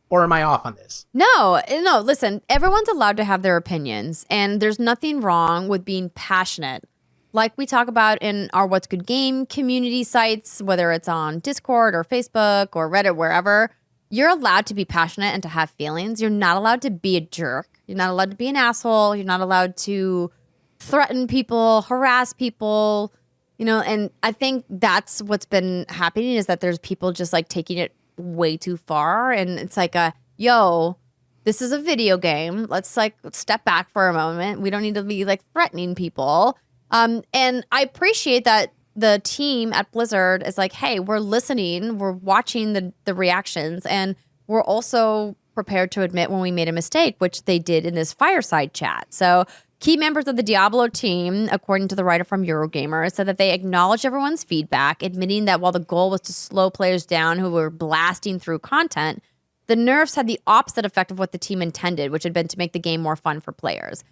Or am I off on this? No, listen, everyone's allowed to have their opinions, and there's nothing wrong with being passionate. Like we talk about in our What's Good Game community sites, whether it's on Discord or Facebook or Reddit, wherever, you're allowed to be passionate and to have feelings. You're not allowed to be a jerk. You're not allowed to be an asshole. You're not allowed to threaten people, harass people, and I think that's what's been happening is that there's people just like taking it way too far. And it's like yo, this is a video game. Let's like step back for a moment. We don't need to be like threatening people. And I appreciate that the team at Blizzard is like, hey, we're listening, we're watching the reactions, and we're also prepared to admit when we made a mistake, which they did in this fireside chat. So key members of the Diablo team, according to the writer from Eurogamer, said that they acknowledged everyone's feedback, admitting that while the goal was to slow players down who were blasting through content, the nerfs had the opposite effect of what the team intended, which had been to make the game more fun for players.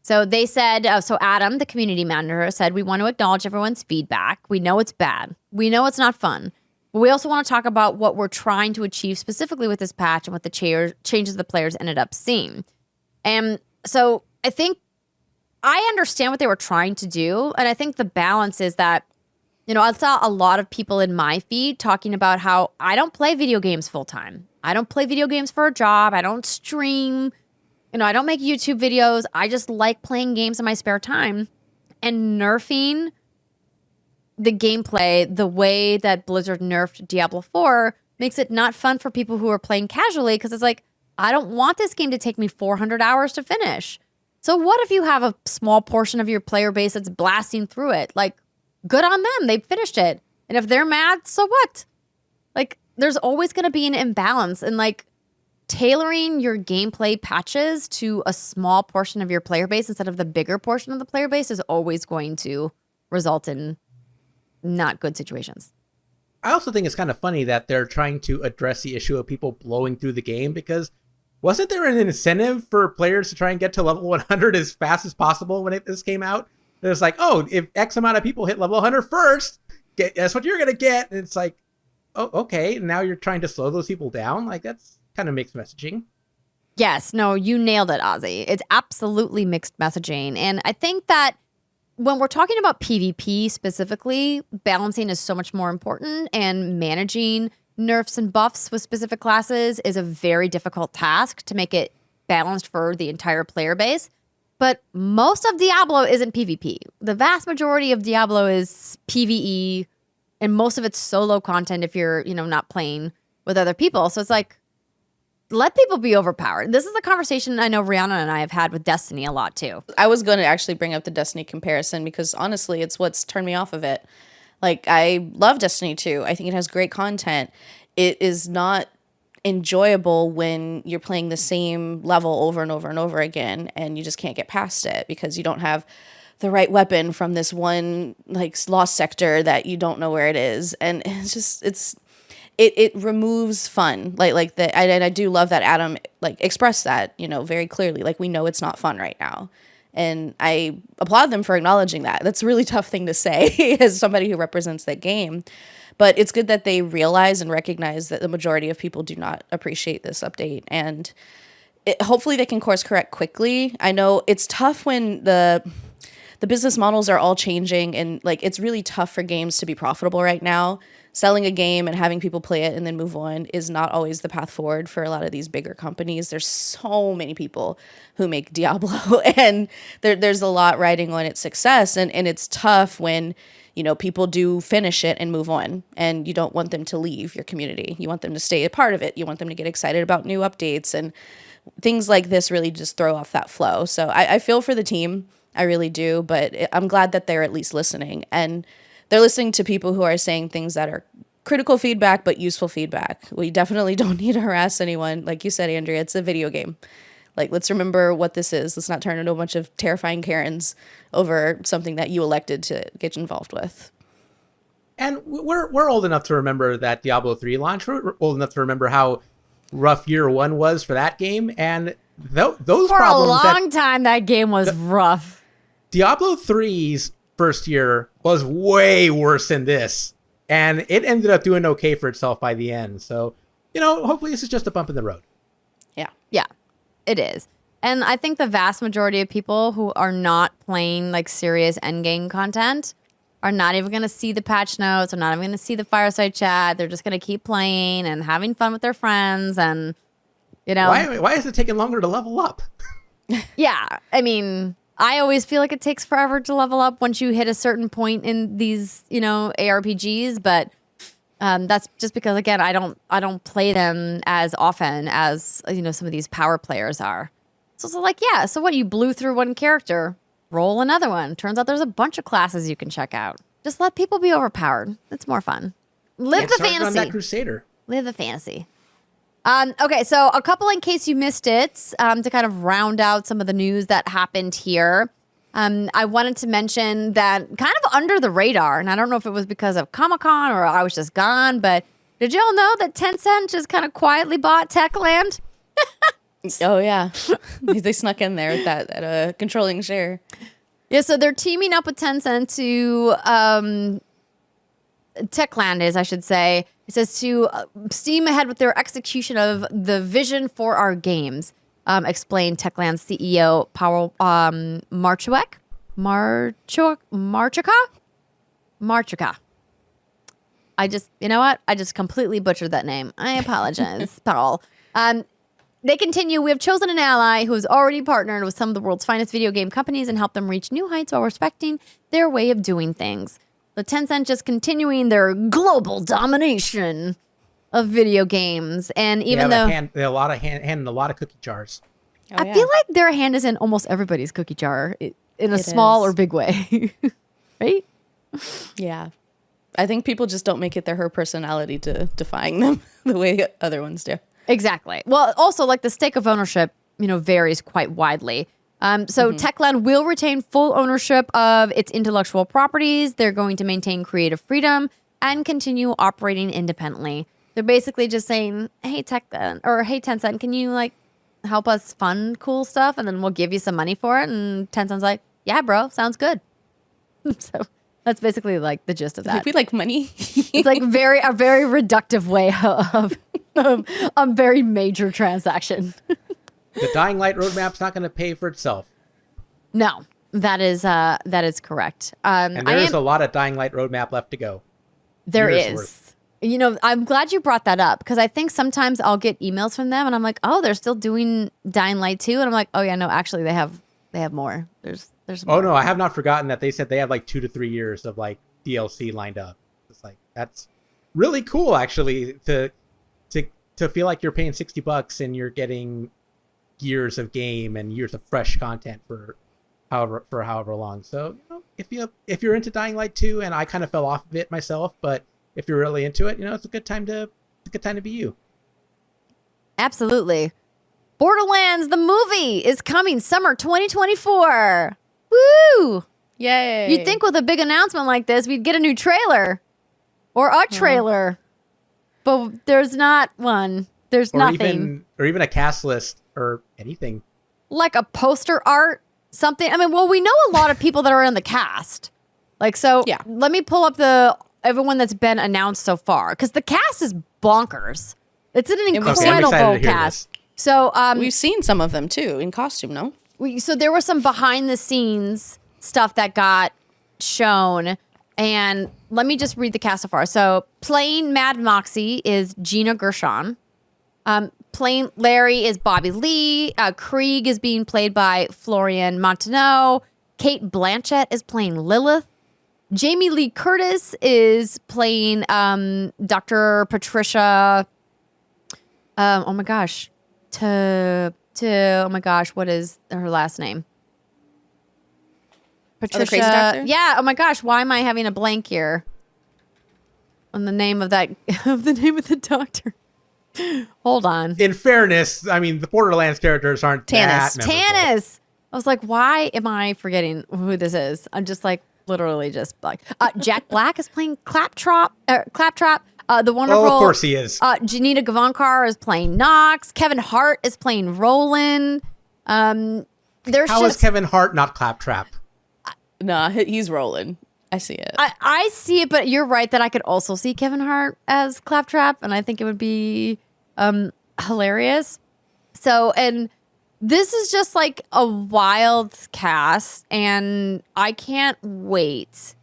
So they said, so Adam, the community manager, said, we want to acknowledge everyone's feedback. We know it's bad. We know it's not fun. But we also want to talk about what we're trying to achieve specifically with this patch and what the changes the players ended up seeing. And so I think I understand what they were trying to do. And I think the balance is that, I saw a lot of people in my feed talking about how I don't play video games full time. I don't play video games for a job. I don't stream. I don't make YouTube videos. I just like playing games in my spare time. And nerfing the gameplay the way that Blizzard nerfed Diablo 4 makes it not fun for people who are playing casually, because it's like, I don't want this game to take me 400 hours to finish. So what if you have a small portion of your player base that's blasting through it? Like, good on them. They've finished it. And if they're mad, so what? Like, there's always going to be an imbalance. And like, tailoring your gameplay patches to a small portion of your player base instead of the bigger portion of the player base is always going to result in not good situations. I also think it's kind of funny that they're trying to address the issue of people blowing through the game, because wasn't there an incentive for players to try and get to level 100 as fast as possible when this came out? It was like, oh, if X amount of people hit level 100 first, that's what you're going to get. And it's like, oh, okay, now you're trying to slow those people down? Like, that's kind of mixed messaging. Yes, no, you nailed it, Ozzie. It's absolutely mixed messaging. And I think that when we're talking about PvP specifically, balancing is so much more important, and managing nerfs and buffs with specific classes is a very difficult task to make it balanced for the entire player base. But most of Diablo isn't PvP. The vast majority of Diablo is PvE, and most of it's solo content if you're, not playing with other people. So it's like, let people be overpowered. This is a conversation I know Rihanna and I have had with Destiny a lot too. I was going to actually bring up the Destiny comparison because honestly, it's what's turned me off of it. Like, I love Destiny 2. I think it has great content. It is not enjoyable when you're playing the same level over and over and over again and you just can't get past it because you don't have the right weapon from this one like lost sector that you don't know where it is. And it removes fun. I do love that Adam expressed that, very clearly. Like, we know it's not fun right now. And I applaud them for acknowledging that. That's a really tough thing to say as somebody who represents that game. But it's good that they realize and recognize that the majority of people do not appreciate this update. And hopefully they can course correct quickly. I know it's tough when the business models are all changing, and it's really tough for games to be profitable right now. Selling a game and having people play it and then move on is not always the path forward for a lot of these bigger companies. There's so many people who make Diablo, and there's a lot riding on its success. And it's tough when, people do finish it and move on, and you don't want them to leave your community. You want them to stay a part of it. You want them to get excited about new updates, and things like this really just throw off that flow. So I feel for the team. I really do. But I'm glad that they're at least listening, and they're listening to people who are saying things that are critical feedback, but useful feedback. We definitely don't need to harass anyone. Like you said, Andrea, it's a video game. Let's remember what this is. Let's not turn into a bunch of terrifying Karens over something that you elected to get involved with. And we're old enough to remember that Diablo 3 launch. We're old enough to remember how rough year one was for that game. And those for problems. For a long time, that game was rough. Diablo 3's first year was way worse than this, and it ended up doing okay for itself by the end. So, hopefully this is just a bump in the road. Yeah, it is. And I think the vast majority of people who are not playing serious endgame content are not even going to see the patch notes, or not even going to see the fireside chat. They're just going to keep playing and having fun with their friends. And why is it taking longer to level up? Yeah, I mean, I always feel like it takes forever to level up once you hit a certain point in these, ARPGs. But that's just because, again, I don't play them as often as some of these power players are. So it's so what? You blew through one character, roll another one. Turns out there's a bunch of classes you can check out. Just let people be overpowered. It's more fun. Live the fantasy. On that Crusader. Live the fantasy. Okay, so a couple in case you missed it, to kind of round out some of the news that happened here. I wanted to mention that kind of under the radar, and I don't know if it was because of Comic-Con or I was just gone, but did y'all know that Tencent just kind of quietly bought Techland? Oh yeah, they snuck in there with that at a controlling share. Yeah, so they're teaming up with Tencent to Techland is, I should say. It says to steam ahead with their execution of the vision for our games. Explained Techland's CEO Paweł Marchuk. Marchuka. I just, you know what? I just completely butchered that name. I apologize, Paul. They continue, we have chosen an ally who has already partnered with some of the world's finest video game companies and helped them reach new heights while respecting their way of doing things. The Tencent just continuing their global domination of video games. And even though they have a lot of hand in a lot of cookie jars. Oh, I feel like their hand is in almost everybody's cookie jar in a small or big way. Right? Yeah. I think people just don't make it her personality to defying them the way other ones do. Exactly. Well, also, like the stake of ownership, varies quite widely. So Techland will retain full ownership of its intellectual properties. They're going to maintain creative freedom and continue operating independently. They're basically just saying, hey, Techland, or hey, Tencent, can you like help us fund cool stuff? And then we'll give you some money for it. And Tencent's like, yeah, bro, sounds good. So that's basically like the gist of that. Like, we like money. It's like a very reductive way of a very major transaction. The Dying Light roadmap's not going to pay for itself. No, that is correct. And there is a lot of Dying Light roadmap left to go. There Years is. worth. I'm glad you brought that up because I think sometimes I'll get emails from them and I'm like, oh, they're still doing Dying Light 2. And I'm like, oh yeah, no, actually they have more. There's more. Oh no, I have not forgotten that they said they have like 2 to 3 years of like DLC lined up. It's like, that's really cool actually to feel like you're paying $60 and you're getting years of game and years of fresh content for however long. So, if you're into Dying Light 2, and I kind of fell off of it myself, but if you're really into it, it's a good time to be you. Absolutely. Borderlands the movie is coming summer 2024. Woo! Yay. You'd think with a big announcement like this, we'd get a new trailer or a trailer, but there's not one. There's nothing. Or even a cast list or anything. Like a poster art, something. I mean, well, we know a lot of people that are in the cast. Like, so yeah. Let me pull up everyone that's been announced so far because the cast is bonkers. It's an incredible cast. So we've seen some of them too in costume, no? So there was some behind the scenes stuff that got shown, and let me just read the cast so far. So playing Mad Moxie is Gina Gershon. Playing Larry is Bobby Lee. Krieg is being played by Florian Montaneau. Kate Blanchett is playing Lilith. Jamie Lee Curtis is playing Dr. Patricia. Oh my gosh. Oh my gosh, what is her last name? Patricia. Oh, the crazy doctor? Yeah. Oh my gosh, why am I having a blank here on the name of the doctor? Hold on. In fairness, I mean, the Borderlands characters aren't that memorable. Tannis. I was like, why am I forgetting who this is? I'm just like, literally just like, Jack Black is playing Claptrap. The wonderful. Oh, of course he is. Janita Gavankar is playing Nox. Kevin Hart is playing Roland. How is Kevin Hart not Claptrap? Nah, he's rolling. I see it. I see it, but you're right that I could also see Kevin Hart as Claptrap, and I think it would be hilarious. So, and this is just like a wild cast, and I can't wait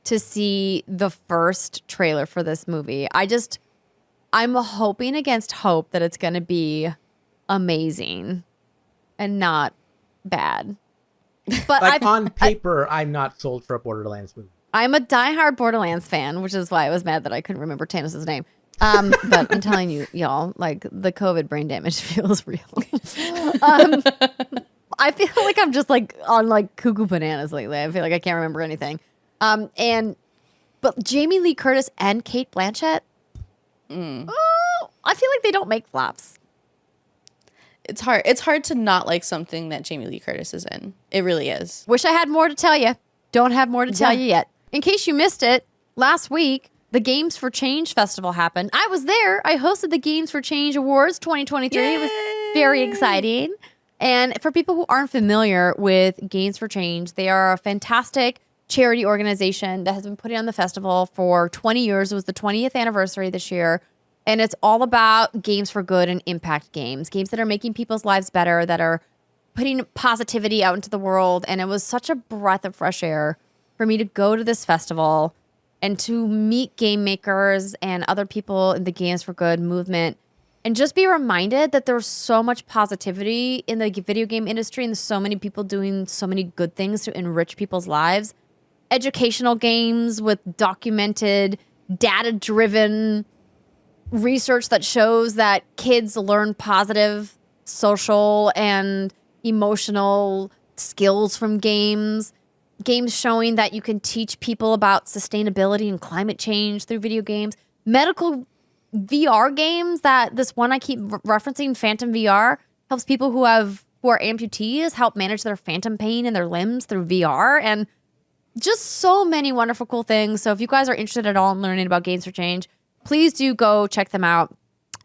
to see the first trailer for this movie. I'm hoping against hope that it's going to be amazing and not bad. But like on paper, I'm not sold for a Borderlands movie. I'm a diehard Borderlands fan, which is why I was mad that I couldn't remember Tannis' name. But I'm telling you, y'all, like the COVID brain damage feels real. I feel like I'm just like on like cuckoo bananas lately. I feel like I can't remember anything. But Jamie Lee Curtis and Kate Blanchett, I feel like they don't make flops. It's hard. It's hard to not like something that Jamie Lee Curtis is in. It really is. Wish I had more to tell you. Don't have more to tell you yet. In case you missed it, last week, the Games for Change Festival happened. I was there. I hosted the Games for Change Awards 2023. Yay! It was very exciting. And for people who aren't familiar with Games for Change, they are a fantastic charity organization that has been putting on the festival for 20 years. It was the 20th anniversary this year. And it's all about games for good and impact games that are making people's lives better, that are putting positivity out into the world. And it was such a breath of fresh air for me to go to this festival and to meet game makers and other people in the Games for Good movement and just be reminded that there's so much positivity in the video game industry and so many people doing so many good things to enrich people's lives. Educational games with documented, data-driven research that shows that kids learn positive social and emotional skills from games. Games showing that you can teach people about sustainability and climate change through video games. Medical VR games, that this one I keep referencing, Phantom VR, helps people who are amputees help manage their phantom pain in their limbs through VR, and just so many wonderful cool things. So if you guys are interested at all in learning about Games for Change, please do go check them out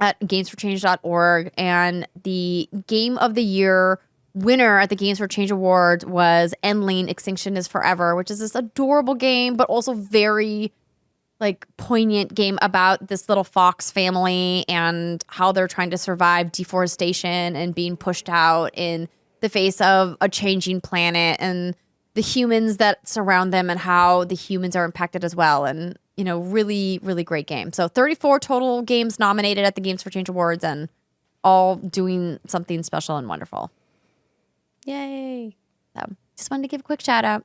at gamesforchange.org. And the Game of the Year winner at the Games for Change Awards was Endling Extinction is Forever, which is this adorable game, but also very poignant game about this little fox family and how they're trying to survive deforestation and being pushed out in the face of a changing planet and the humans that surround them and how the humans are impacted as well. And, really, really great game. So 34 total games nominated at the Games for Change Awards and all doing something special and wonderful. Yay. So just wanted to give a quick shout out.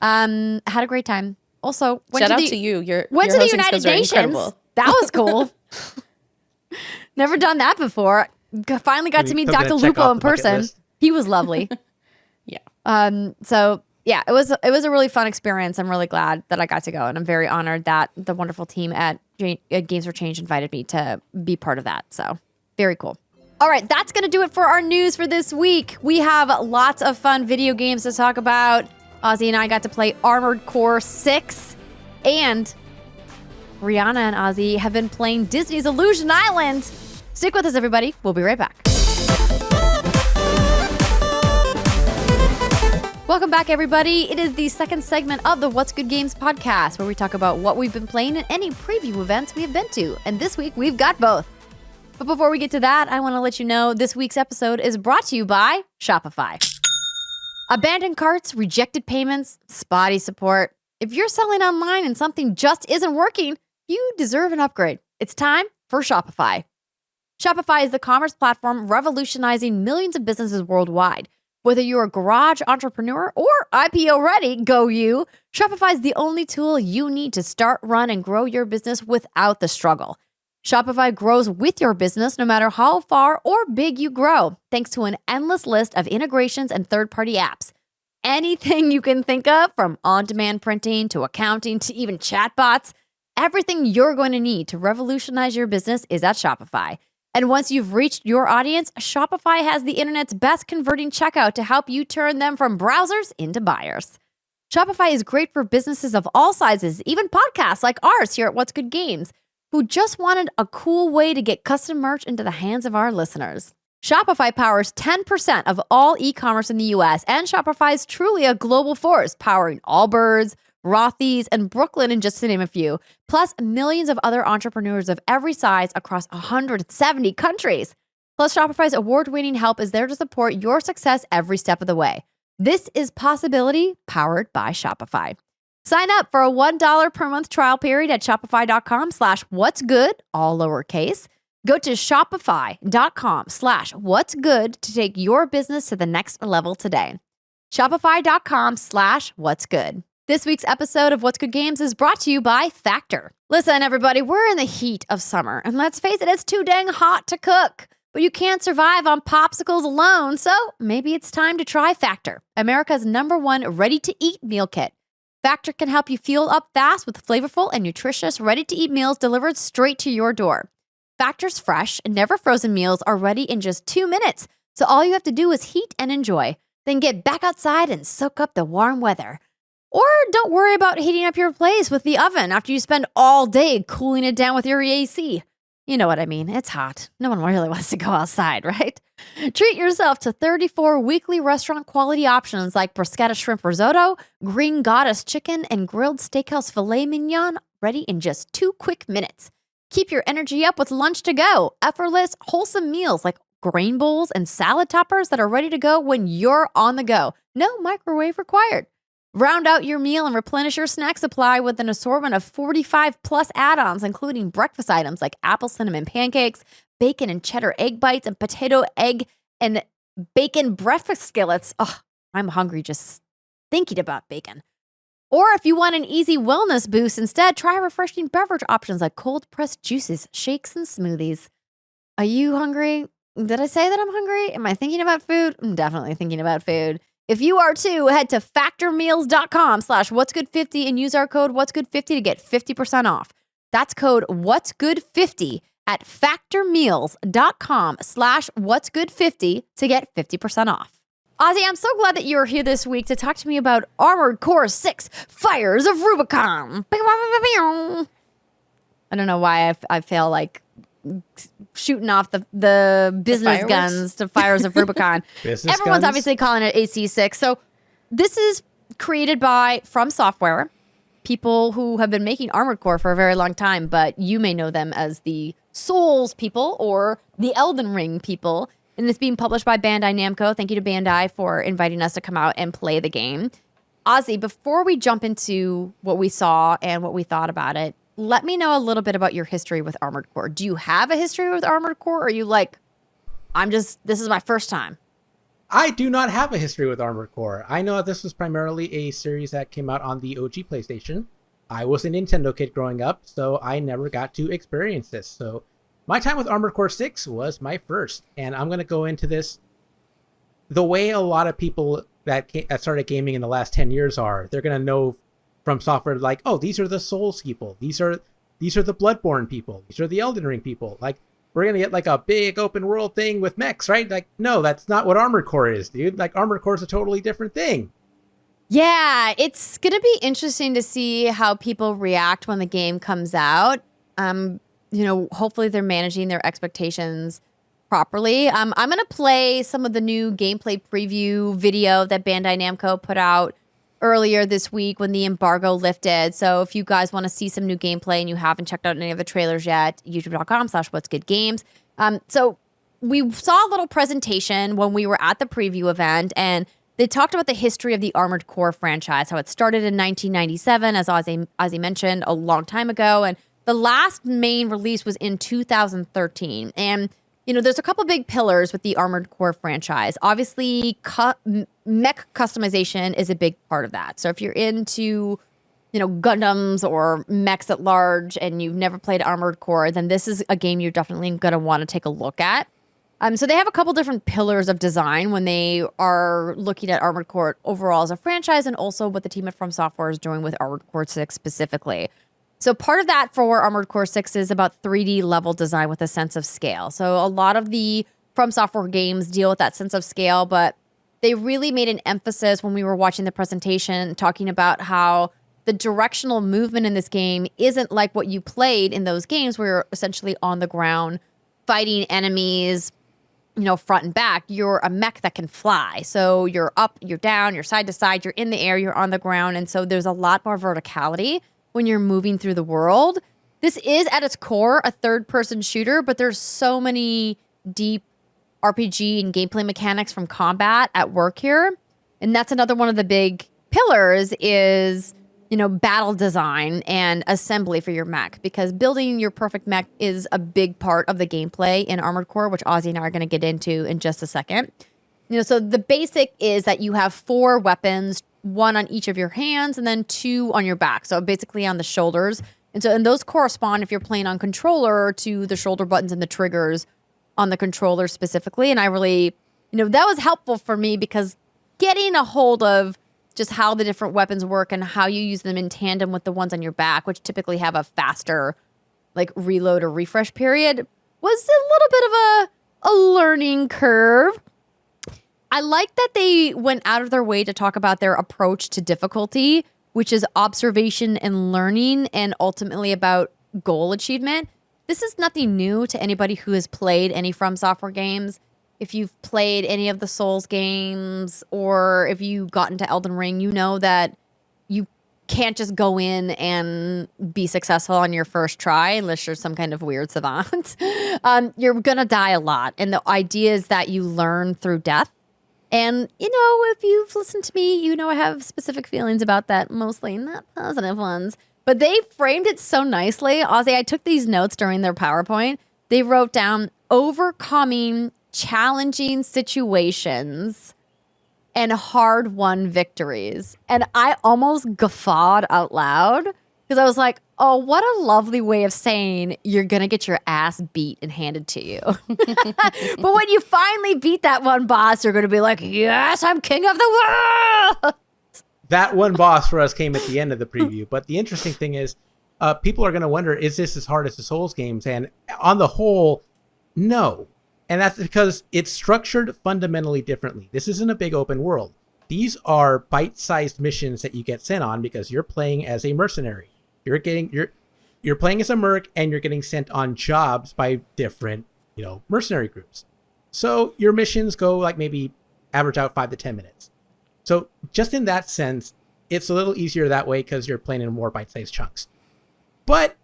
Had a great time. Also, shout out to you. Went to the United Nations. That was cool. Never done that before. Finally got to meet Dr. Lupo in person. He was lovely. Yeah. So yeah, it was a really fun experience. I'm really glad that I got to go, and I'm very honored that the wonderful team at Games for Change invited me to be part of that. So very cool. All right, that's going to do it for our news for this week. We have lots of fun video games to talk about. Ozzie and I got to play Armored Core 6, and Riana and Ozzie have been playing Disney's Illusion Island. Stick with us, everybody. We'll be right back. Welcome back, everybody. It is the second segment of the What's Good Games podcast, where we talk about what we've been playing and any preview events we have been to. And this week, we've got both. But before we get to that, I want to let you know this week's episode is brought to you by Shopify. Abandoned carts, rejected payments, spotty support. If you're selling online and something just isn't working, you deserve an upgrade. It's time for Shopify. Shopify is the commerce platform revolutionizing millions of businesses worldwide. Whether you're a garage entrepreneur or IPO ready, go you. Shopify is the only tool you need to start, run, and grow your business without the struggle. Shopify grows with your business no matter how far or big you grow, thanks to an endless list of integrations and third-party apps. Anything you can think of, from on-demand printing to accounting to even chatbots, everything you're going to need to revolutionize your business is at Shopify. And once you've reached your audience, Shopify has the internet's best converting checkout to help you turn them from browsers into buyers. Shopify is great for businesses of all sizes, even podcasts like ours here at What's Good Games, who just wanted a cool way to get custom merch into the hands of our listeners. Shopify powers 10% of all e-commerce in the US, and Shopify is truly a global force, powering Allbirds, Rothy's, and Brooklyn, just to name a few, plus millions of other entrepreneurs of every size across 170 countries. Plus, Shopify's award-winning help is there to support your success every step of the way. This is Possibility, powered by Shopify. Sign up for a $1 per month trial period at shopify.com/whatsgood, all lowercase. Go to shopify.com/whatsgood to take your business to the next level today. Shopify.com/whatsgood. This week's episode of What's Good Games is brought to you by Factor. Listen, everybody, we're in the heat of summer, and let's face it, it's too dang hot to cook. But you can't survive on popsicles alone, so maybe it's time to try Factor, America's #1 ready-to-eat meal kit. Factor can help you fuel up fast with flavorful and nutritious ready-to-eat meals delivered straight to your door. Factor's fresh, never frozen meals are ready in just 2 minutes, so all you have to do is heat and enjoy. Then get back outside and soak up the warm weather. Or don't worry about heating up your place with the oven after you spend all day cooling it down with your AC. You know what I mean. It's hot. No one really wants to go outside, right? Treat yourself to 34 weekly restaurant quality options like bruschetta shrimp risotto, green goddess chicken, and grilled steakhouse filet mignon, ready in just 2 quick minutes. Keep your energy up with lunch to go. Effortless, wholesome meals like grain bowls and salad toppers that are ready to go when you're on the go. No microwave required. Round out your meal and replenish your snack supply with an assortment of 45 plus add-ons, including breakfast items like apple cinnamon pancakes, bacon and cheddar egg bites, and potato, egg, and bacon breakfast skillets. Oh, I'm hungry just thinking about bacon. Or if you want an easy wellness boost instead, try refreshing beverage options like cold-pressed juices, shakes, and smoothies. Are you hungry? Did I say that I'm hungry? Am I thinking about food? I'm definitely thinking about food. If you are too, head to factormeals.com/whatsgood50 and use our code whatsgood50 to get 50% off. That's code whatsgood50 at factormeals.com/whatsgood50 to get 50% off. Ozzie, I'm so glad that you're here this week to talk to me about Armored Core 6 Fires of Rubicon. I don't know why I feel like shooting off the business guns to Fires of Rubicon. Everyone's obviously calling it AC6. So this is created by From Software, people who have been making Armored Core for a very long time, but you may know them as the Souls people or the Elden Ring people. And it's being published by Bandai Namco. Thank you to Bandai for inviting us to come out and play the game. Ozzie, before we jump into what we saw and what we thought about it, let me know a little bit about your history with Armored Core. Do you have a history with Armored Core? Or are you like, this is my first time? I do not have a history with Armored Core. I know that this was primarily a series that came out on the OG PlayStation. I was a Nintendo kid growing up, so I never got to experience this. So my time with Armored Core 6 was my first, and I'm going to go into this the way a lot of people that started gaming in the last 10 years are. They're going to know From Software, like, oh, these are the Souls people. These are the Bloodborne people. These are the Elden Ring people. Like, we're going to get like a big open world thing with mechs, right? Like, no, that's not what Armored Core is, dude. Like, Armored Core is a totally different thing. Yeah, it's going to be interesting to see how people react when the game comes out. Hopefully they're managing their expectations properly. I'm going to play some of the new gameplay preview video that Bandai Namco put out earlier this week when the embargo lifted. So if you guys want to see some new gameplay and you haven't checked out any of the trailers yet, youtube.com/whatsgoodgames. So we saw a little presentation when we were at the preview event, and they talked about the history of the Armored Core franchise, how it started in 1997, as Ozzie mentioned, a long time ago. And the last main release was in 2013. And, there's a couple big pillars with the Armored Core franchise. Obviously, mech customization is a big part of that. So if you're into, Gundams or mechs at large and you've never played Armored Core, then this is a game you're definitely going to want to take a look at. So they have a couple different pillars of design when they are looking at Armored Core overall as a franchise, and also what the team at From Software is doing with Armored Core 6 specifically. So part of that for Armored Core 6 is about 3D level design with a sense of scale. So a lot of the From Software games deal with that sense of scale, but they really made an emphasis when we were watching the presentation talking about how the directional movement in this game isn't like what you played in those games where you're essentially on the ground fighting enemies, front and back. You're a mech that can fly. So you're up, you're down, you're side to side, you're in the air, you're on the ground. And so there's a lot more verticality when you're moving through the world. This is at its core a third-person shooter, but there's so many deep RPG and gameplay mechanics from combat at work here. And that's another one of the big pillars is, battle design and assembly for your mech, because building your perfect mech is a big part of the gameplay in Armored Core, which Ozzie and I are going to get into in just a second. So the basic is that you have 4 weapons, 1 on each of your hands and then 2 on your back. So basically on the shoulders. And those correspond, if you're playing on controller, to the shoulder buttons and the triggers on the controller specifically. And I really, that was helpful for me because getting a hold of just how the different weapons work and how you use them in tandem with the ones on your back, which typically have a faster reload or refresh period, was a little bit of a learning curve. I like that they went out of their way to talk about their approach to difficulty, which is observation and learning and ultimately about goal achievement. This is nothing new to anybody who has played any From Software games. if you've played any of the Souls games or if you got into Elden Ring, you know that you can't just go in and be successful on your first try unless you're some kind of weird savant. You're going to die a lot. And the idea is that you learn through death. And, if you've listened to me, I have specific feelings about that, mostly not positive ones. But they framed it so nicely. Ozzie, I took these notes during their PowerPoint. They wrote down overcoming challenging situations and hard-won victories. And I almost guffawed out loud because I was like, oh, what a lovely way of saying you're going to get your ass beat and handed to you. But when you finally beat that one boss, you're going to be like, yes, I'm king of the world. That one boss for us came at the end of the preview. But the interesting thing is, people are going to wonder, is this as hard as the Souls games? And on the whole, no. And that's because it's structured fundamentally differently. This isn't a big open world. These are bite-sized missions that you get sent on because you're playing as a mercenary. You're playing as a merc and you're getting sent on jobs by different, mercenary groups. So your missions go like maybe average out 5 to 10 minutes. So just in that sense, it's a little easier that way because you're playing in more bite-sized chunks. But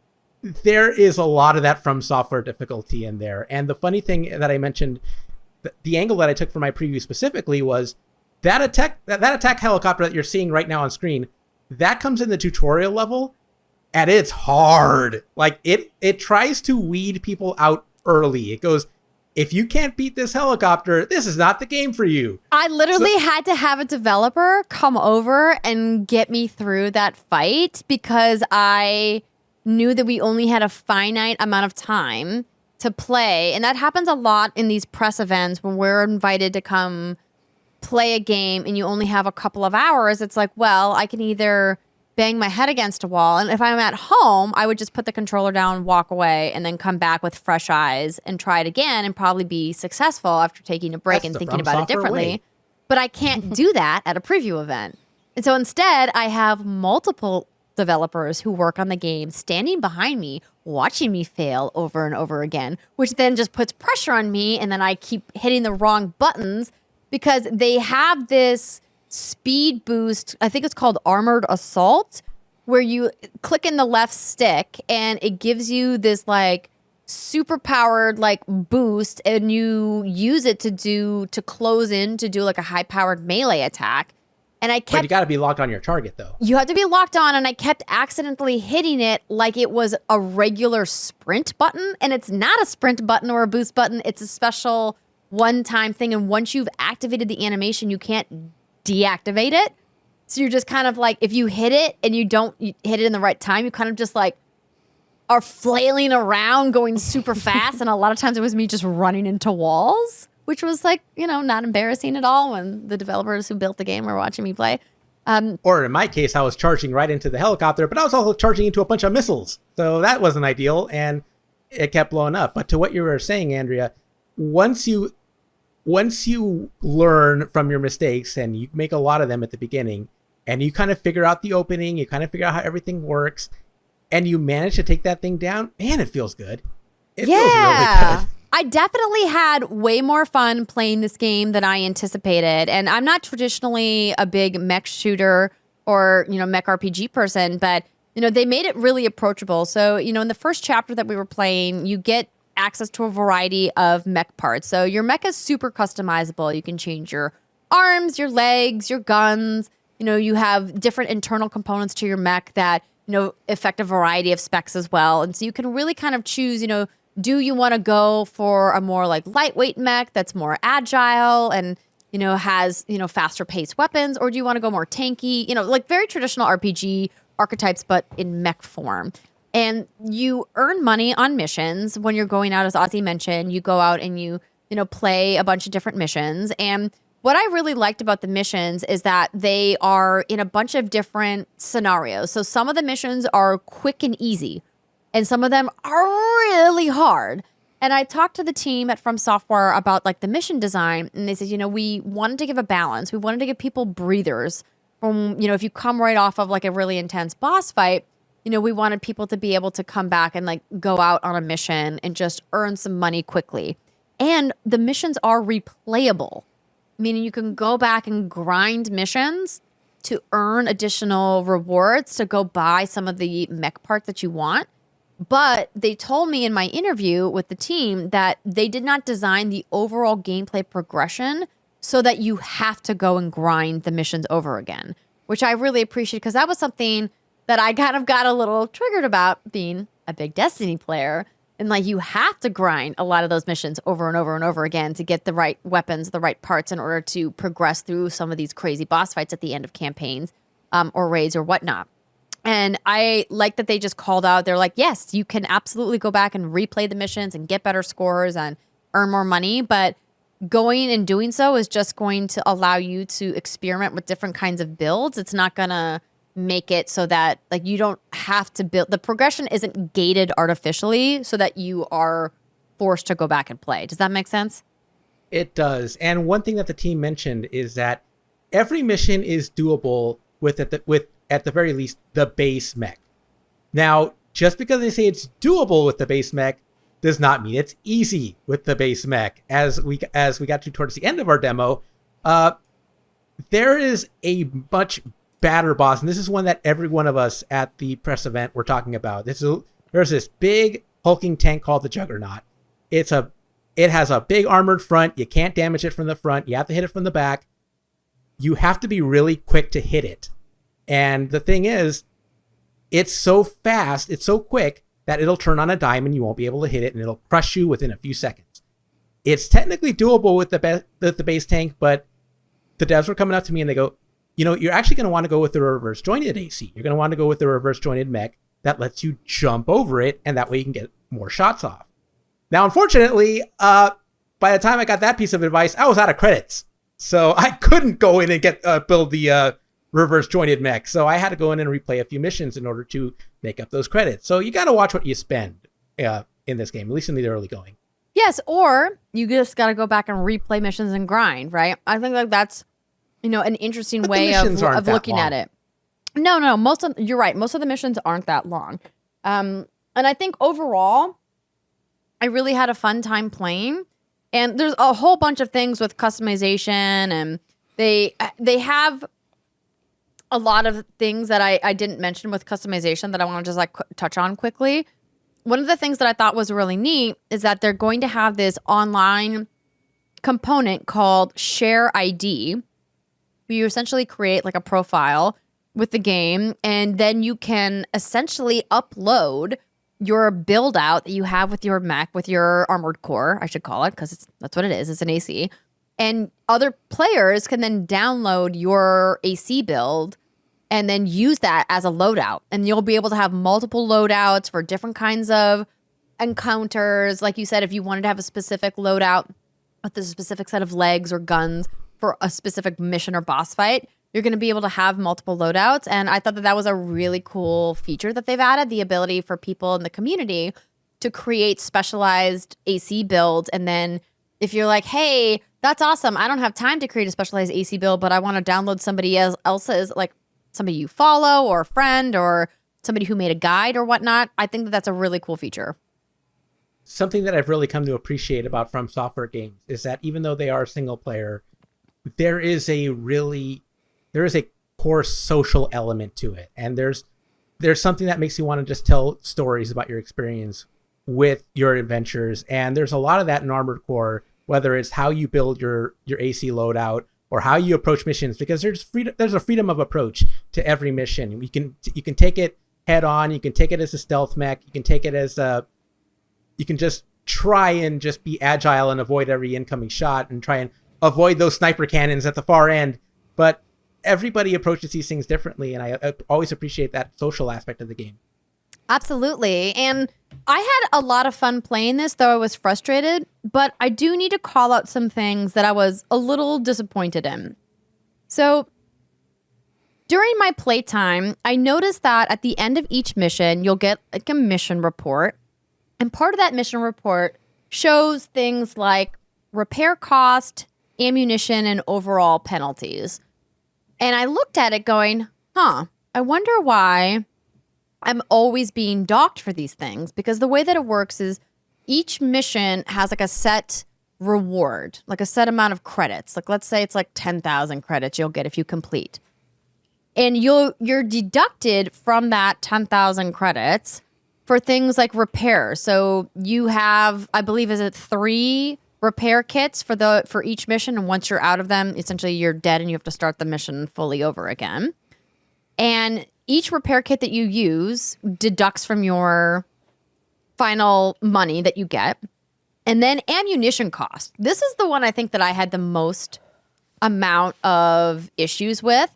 there is a lot of that from software difficulty in there. And the funny thing that I mentioned, the angle that I took for my preview specifically was that attack helicopter that you're seeing right now on screen, that comes in the tutorial level, and it's hard. Like it tries to weed people out early. It goes, if you can't beat this helicopter, this is not the game for you. I literally had to have a developer come over and get me through that fight because I knew that we only had a finite amount of time to play. And that happens a lot in these press events when we're invited to come play a game and you only have a couple of hours. It's like, well, I can either bang my head against a wall. And if I'm at home, I would just put the controller down, walk away, and then come back with fresh eyes and try it again and probably be successful after taking a break and thinking about it differently. But I can't do that at a preview event. And so instead, I have multiple developers who work on the game standing behind me, watching me fail over and over again, which then just puts pressure on me. And then I keep hitting the wrong buttons because they have this speed boost. I think it's called Armored Assault, where you click in the left stick and it gives you this like super powered like boost and you use it to close in to do like a high powered melee attack. And But you got to be locked on your target, though. You have to be locked on, and I kept accidentally hitting it like it was a regular sprint button, and it's not a sprint button or a boost button. It's a special one-time thing, and once you've activated the animation, you can't deactivate it. So you're just kind of like, if you hit it and you don't hit it in the right time, you kind of just like are flailing around going super fast, and a lot of times it was me just running into walls, which was like, not embarrassing at all when the developers who built the game were watching me play. Or in my case, I was charging right into the helicopter, but I was also charging into a bunch of missiles. So that wasn't ideal, and it kept blowing up. But to what you were saying, Andrea, once you learn from your mistakes, and you make a lot of them at the beginning, and you kind of figure out the opening, you kind of figure out how everything works, and you manage to take that thing down, man, it feels good. It feels really good. I definitely had way more fun playing this game than I anticipated. And I'm not traditionally a big mech shooter or, mech RPG person, but, they made it really approachable. So, in the first chapter that we were playing, you get access to a variety of mech parts. So your mech is super customizable. You can change your arms, your legs, your guns. You have different internal components to your mech that, affect a variety of specs as well. And so you can really kind of choose, do you want to go for a more like lightweight mech that's more agile and, has, faster paced weapons? Or do you want to go more tanky, like very traditional RPG archetypes, but in mech form? And you earn money on missions when you're going out, as Ozzie mentioned. You go out and you play a bunch of different missions. And what I really liked about the missions is that they are in a bunch of different scenarios. So some of the missions are quick and easy, and some of them are really hard. And I talked to the team at From Software about like the mission design, and they said, we wanted to give a balance. We wanted to give people breathers from, if you come right off of like a really intense boss fight, we wanted people to be able to come back and like go out on a mission and just earn some money quickly. And the missions are replayable, meaning you can go back and grind missions to earn additional rewards to go buy some of the mech parts that you want. But they told me in my interview with the team that they did not design the overall gameplay progression so that you have to go and grind the missions over again, which I really appreciate because that was something that I kind of got a little triggered about being a big Destiny player. And like you have to grind a lot of those missions over and over and over again to get the right weapons, the right parts in order to progress through some of these crazy boss fights at the end of campaigns or raids or whatnot. And I like that they just called out, they're like, yes, you can absolutely go back and replay the missions and get better scores and earn more money. But going and doing so is just going to allow you to experiment with different kinds of builds. It's not going to make it so that like you don't have to build. The progression isn't gated artificially so that you are forced to go back and play. Does that make sense? It does. And one thing that the team mentioned is that every mission is doable with at the very least the base mech. Now, just because they say it's doable with the base mech does not mean it's easy with the base mech. As we got to towards the end of our demo, there is a much badder boss, and this is one that every one of us at the press event were talking about. There's this big hulking tank called the Juggernaut. It has a big armored front. You can't damage it from the front. You have to hit it from the back. You have to be really quick to hit it. And the thing is, it's so fast, it's so quick that it'll turn on a dime and you won't be able to hit it and it'll crush you within a few seconds. It's technically doable with the base tank, but the devs were coming up to me and they go, you know, you're actually going to want to go with the reverse jointed AC. You're going to want to go with the reverse jointed mech that lets you jump over it, and that way you can get more shots off. Now, unfortunately, by the time I got that piece of advice, I was out of credits. So I couldn't go in and build the reverse jointed mech. So I had to go in and replay a few missions in order to make up those credits. So you got to watch what you spend in this game, at least in the early going. Yes, or you just got to go back and replay missions and grind, right? I think like that's, you know, an interesting way of looking at it. No, you're right. Most of the missions aren't that long. And I think overall, I really had a fun time playing. And there's a whole bunch of things with customization, and they have a lot of things that I didn't mention with customization that I want to just like touch on quickly. One of the things that I thought was really neat is that they're going to have this online component called Share ID, where you essentially create like a profile with the game, and then you can essentially upload your build out that you have with your mech, with your armored core, I should call it, because that's what it is. It's an AC. And other players can then download your AC build and then use that as a loadout. And you'll be able to have multiple loadouts for different kinds of encounters. Like you said, if you wanted to have a specific loadout with a specific set of legs or guns for a specific mission or boss fight, you're going to be able to have multiple loadouts. And I thought that was a really cool feature that they've added, the ability for people in the community to create specialized AC builds. And then if you're like, hey, that's awesome, I don't have time to create a specialized AC build, but I want to download somebody else's, like somebody you follow or a friend or somebody who made a guide or whatnot, I think that that's a really cool feature. Something that I've really come to appreciate about From Software games is that even though they are single player, there is a core social element to it. And there's something that makes you want to just tell stories about your experience with your adventures. And there's a lot of that in Armored Core, whether it's how you build your AC loadout or how you approach missions, because there's a freedom of approach to every mission. You can take it head on, you can take it as a stealth mech, you can take it as you can just try and just be agile and avoid every incoming shot and try and avoid those sniper cannons at the far end. But everybody approaches these things differently, and I always appreciate that social aspect of the game. Absolutely. And I had a lot of fun playing this, though I was frustrated, but I do need to call out some things that I was a little disappointed in. So during my playtime, I noticed that at the end of each mission, you'll get like a mission report. And part of that mission report shows things like repair cost, ammunition, and overall penalties. And I looked at it going, I wonder why I'm always being docked for these things. Because the way that it works is each mission has like a set reward, like a set amount of credits. Like let's say it's like 10,000 credits you'll get if you complete. And you're deducted from that 10,000 credits for things like repair. So you have, I believe, is it 3 repair kits for each mission, and once you're out of them, essentially you're dead and you have to start the mission fully over again. And each repair kit that you use deducts from your final money that you get. And then ammunition cost. This is the one I think that I had the most amount of issues with.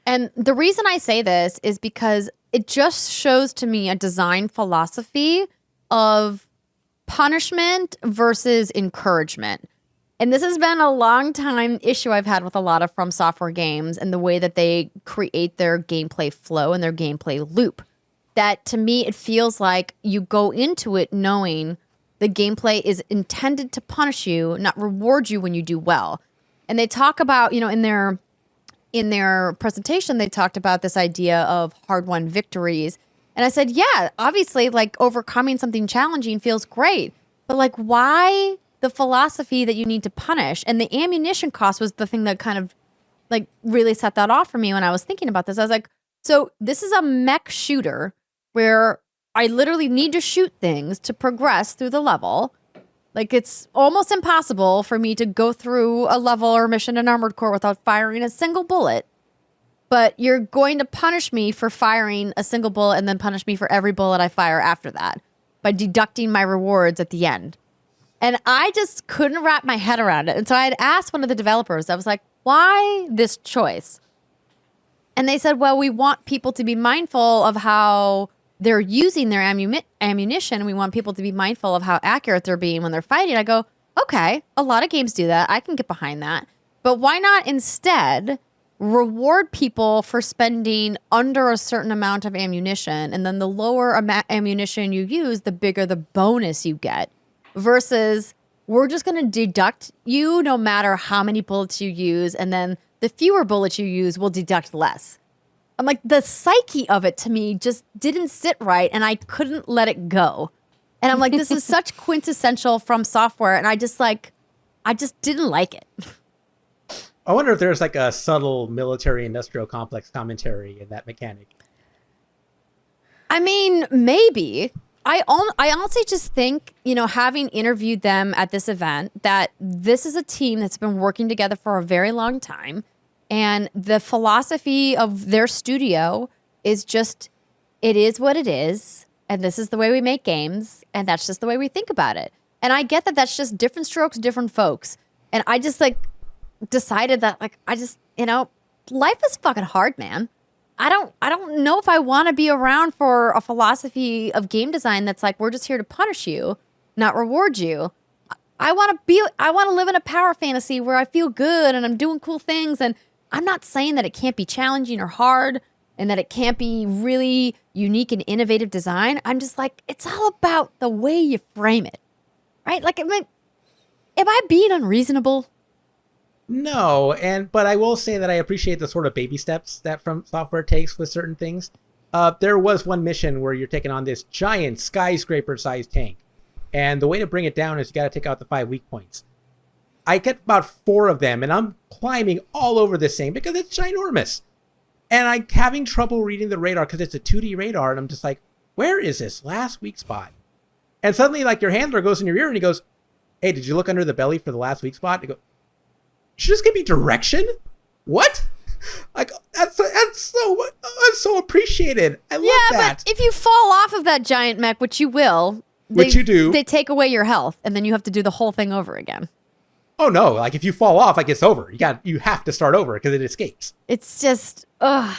And the reason I say this is because it just shows to me a design philosophy of punishment versus encouragement. And this has been a long time issue I've had with a lot of From Software games and the way that they create their gameplay flow and their gameplay loop. That to me, it feels like you go into it knowing the gameplay is intended to punish you, not reward you when you do well. And they talk about, in their presentation, they talked about this idea of hard-won victories. And I said, yeah, obviously, like, overcoming something challenging feels great. But, like, why the philosophy that you need to punish? And the ammunition cost was the thing that kind of, like, really set that off for me when I was thinking about this. I was like, so this is a mech shooter where I literally need to shoot things to progress through the level. Like, it's almost impossible for me to go through a level or mission in Armored Core without firing a single bullet. But you're going to punish me for firing a single bullet and then punish me for every bullet I fire after that by deducting my rewards at the end. And I just couldn't wrap my head around it. And so I had asked one of the developers, I was like, why this choice? And they said, well, we want people to be mindful of how they're using their ammunition. We want people to be mindful of how accurate they're being when they're fighting. I go, okay, a lot of games do that. I can get behind that. But why not instead reward people for spending under a certain amount of ammunition, and then the lower ammunition you use, the bigger the bonus you get, versus we're just going to deduct you no matter how many bullets you use, and then the fewer bullets you use will deduct less. I'm like, the psyche of it to me just didn't sit right, and I couldn't let it go. And I'm like, this is such quintessential From Software, and I just didn't like it. I wonder if there's like a subtle military-industrial complex commentary in that mechanic. I mean, maybe. I honestly just think, having interviewed them at this event, that this is a team that's been working together for a very long time. And the philosophy of their studio is just, it is what it is. And this is the way we make games. And that's just the way we think about it. And I get that that's just different strokes, different folks. And I just decided that life is fucking hard, man. I don't know if I want to be around for a philosophy of game design that's like, we're just here to punish you, not reward you. I want to live in a power fantasy where I feel good and I'm doing cool things. And I'm not saying that it can't be challenging or hard and that it can't be really unique and innovative design. I'm just like, it's all about the way you frame it, right? Like, am I being unreasonable? No, but I will say that I appreciate the sort of baby steps that From Software takes with certain things. There was one mission where you're taking on this giant skyscraper-sized tank, and the way to bring it down is you got to take out the 5 weak points. I get about 4 of them, and I'm climbing all over this thing because it's ginormous. And I'm having trouble reading the radar because it's a 2D radar, and I'm just like, where is this last weak spot? And suddenly, like, your handler goes in your ear, and he goes, hey, did you look under the belly for the last weak spot? And I go, should just give me direction? What? Like, that's so appreciated. I love that. Yeah, but if you fall off of that giant mech, which you will, which you do, they take away your health, and then you have to do the whole thing over again. Oh no! Like, if you fall off, like, it's over. You have to start over because it escapes. It's just, ugh.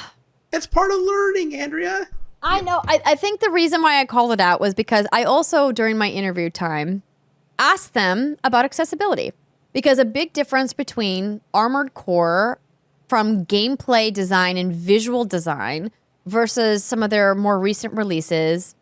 It's part of learning, Andrea. I know. I think the reason why I called it out was because I also, during my interview time, asked them about accessibility. Because a big difference between Armored Core from gameplay design and visual design versus some of their more recent releases,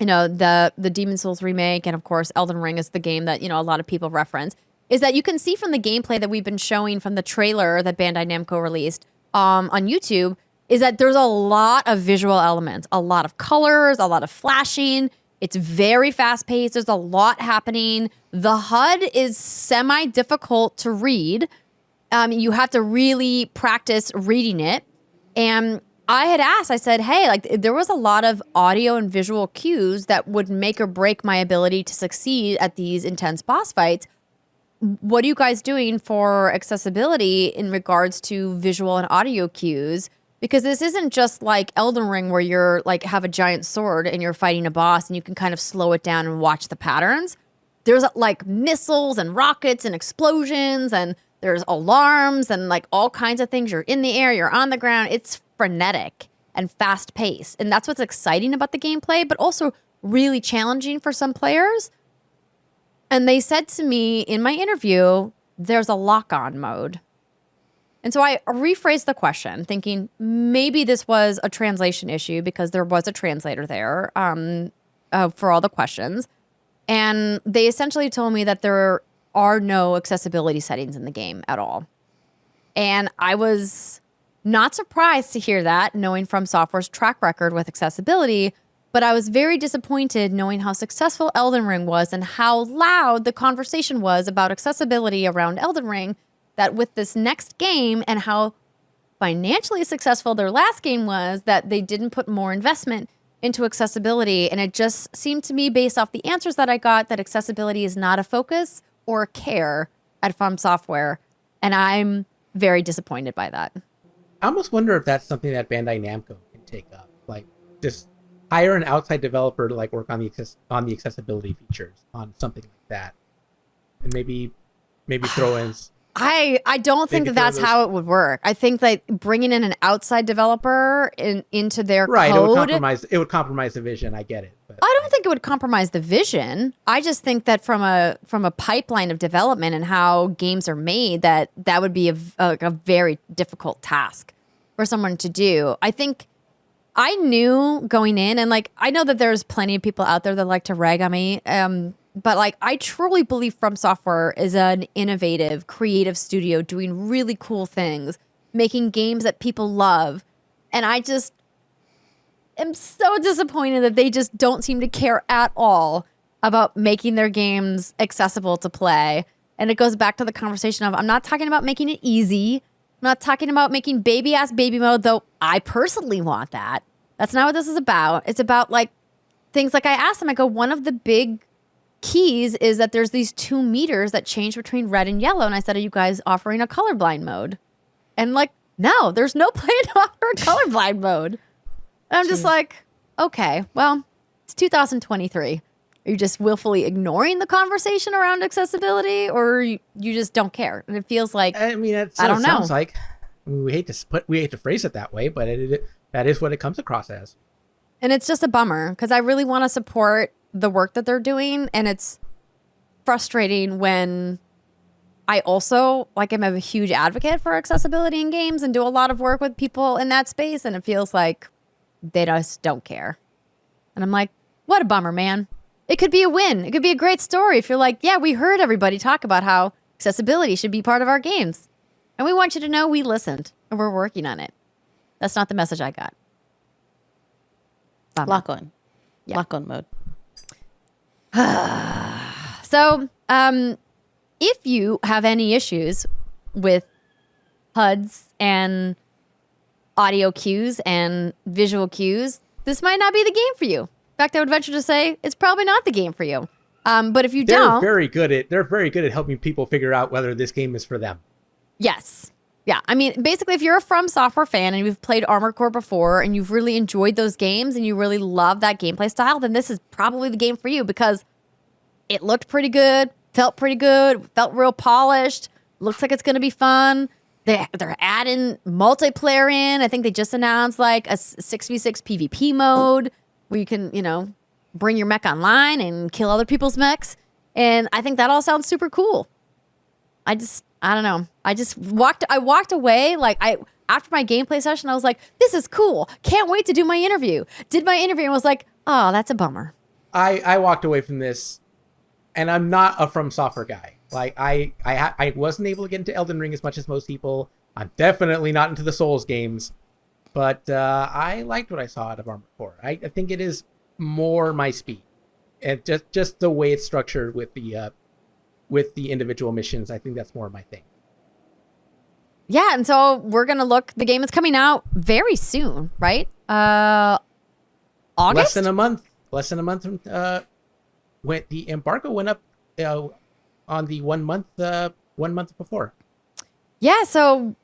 the Demon's Souls remake, and of course Elden Ring is the game that, a lot of people reference, is that you can see from the gameplay that we've been showing from the trailer that Bandai Namco released on YouTube, is that there's a lot of visual elements, a lot of colors, a lot of flashing. It's very fast paced. There's a lot happening. The HUD is semi difficult to read. You have to really practice reading it. And I had asked, I said, hey, like there was a lot of audio and visual cues that would make or break my ability to succeed at these intense boss fights. What are you guys doing for accessibility in regards to visual and audio cues? Because this isn't just like Elden Ring where you're like have a giant sword and you're fighting a boss and you can kind of slow it down and watch the patterns. There's like missiles and rockets and explosions and there's alarms and like all kinds of things. You're in the air, you're on the ground. It's frenetic and fast paced. And that's what's exciting about the gameplay, but also really challenging for some players. And they said to me in my interview, there's a lock-on mode. And so I rephrased the question, thinking maybe this was a translation issue because there was a translator there for all the questions. And they essentially told me that there are no accessibility settings in the game at all. And I was not surprised to hear that, knowing From Software's track record with accessibility, but I was very disappointed knowing how successful Elden Ring was and how loud the conversation was about accessibility around Elden Ring, that with this next game and how financially successful their last game was, that they didn't put more investment into accessibility. And it just seemed to me, based off the answers that I got, that accessibility is not a focus or a care at From Software. And I'm very disappointed by that. I almost wonder if that's something that Bandai Namco can take up. Like, just hire an outside developer to like work on the accessibility features on something like that. And maybe throw in... I don't think that's how it would work. I think that bringing in an outside developer into their code... It would compromise the vision. I get it. But I don't think it would compromise the vision. I just think that from a pipeline of development and how games are made, that would be a very difficult task for someone to do. I think I knew going in, and like I know that there's plenty of people out there that like to rag on me, but like I truly believe From Software is an innovative, creative studio doing really cool things, making games that people love, and I just am so disappointed that they just don't seem to care at all about making their games accessible to play. And it goes back to the conversation of, I'm not talking about making it easy. I'm not talking about making baby-ass baby mode, though I personally want that. That's not what this is about. It's about like things like I asked them, I go, one of the big keys is that there's these 2 meters that change between red and yellow. And I said, are you guys offering a colorblind mode? And like, no, there's no plan to offer a colorblind mode. And I'm just like, okay, well, it's 2023. Are you just willfully ignoring the conversation around accessibility, or you just don't care? And it feels like, I mean, I don't know. Sounds like, I mean, we hate to phrase it that way, but that is what it comes across as. And it's just a bummer because I really want to support the work that they're doing, and it's frustrating when I also like am a huge advocate for accessibility in games and do a lot of work with people in that space, and it feels like they just don't care. And I'm like, what a bummer, man. It could be a win. It could be a great story if you're like, yeah, we heard everybody talk about how accessibility should be part of our games. And we want you to know we listened and we're working on it. That's not the message I got. Lock on. Yeah. Lock on mode. So, if you have any issues with HUDs and audio cues and visual cues, this might not be the game for you. In fact, I would venture to say it's probably not the game for you. But if you don't, they're very good at helping people figure out whether this game is for them. Yes. Yeah. I mean, basically, if you're a From Software fan and you've played Armored Core before and you've really enjoyed those games and you really love that gameplay style, then this is probably the game for you because it looked pretty good, felt pretty good, felt real polished, looks like it's going to be fun. They're adding multiplayer in. I think they just announced like a 6v6 PvP mode where you can, bring your mech online and kill other people's mechs. And I think that all sounds super cool. I don't know. I walked away after my gameplay session, I was like, this is cool. Can't wait to do my interview. Did my interview and was like, oh, that's a bummer. I walked away from this and I'm not a From Software guy. Like I wasn't able to get into Elden Ring as much as most people. I'm definitely not into the Souls games, but I liked what I saw out of Armored Core. I think it is more my speed. and just the way it's structured with the individual missions, I think that's more my thing. Yeah, and so we're gonna look. The game is coming out very soon, right? August. Less than a month from when the embargo went up on the 1 month before. Yeah, so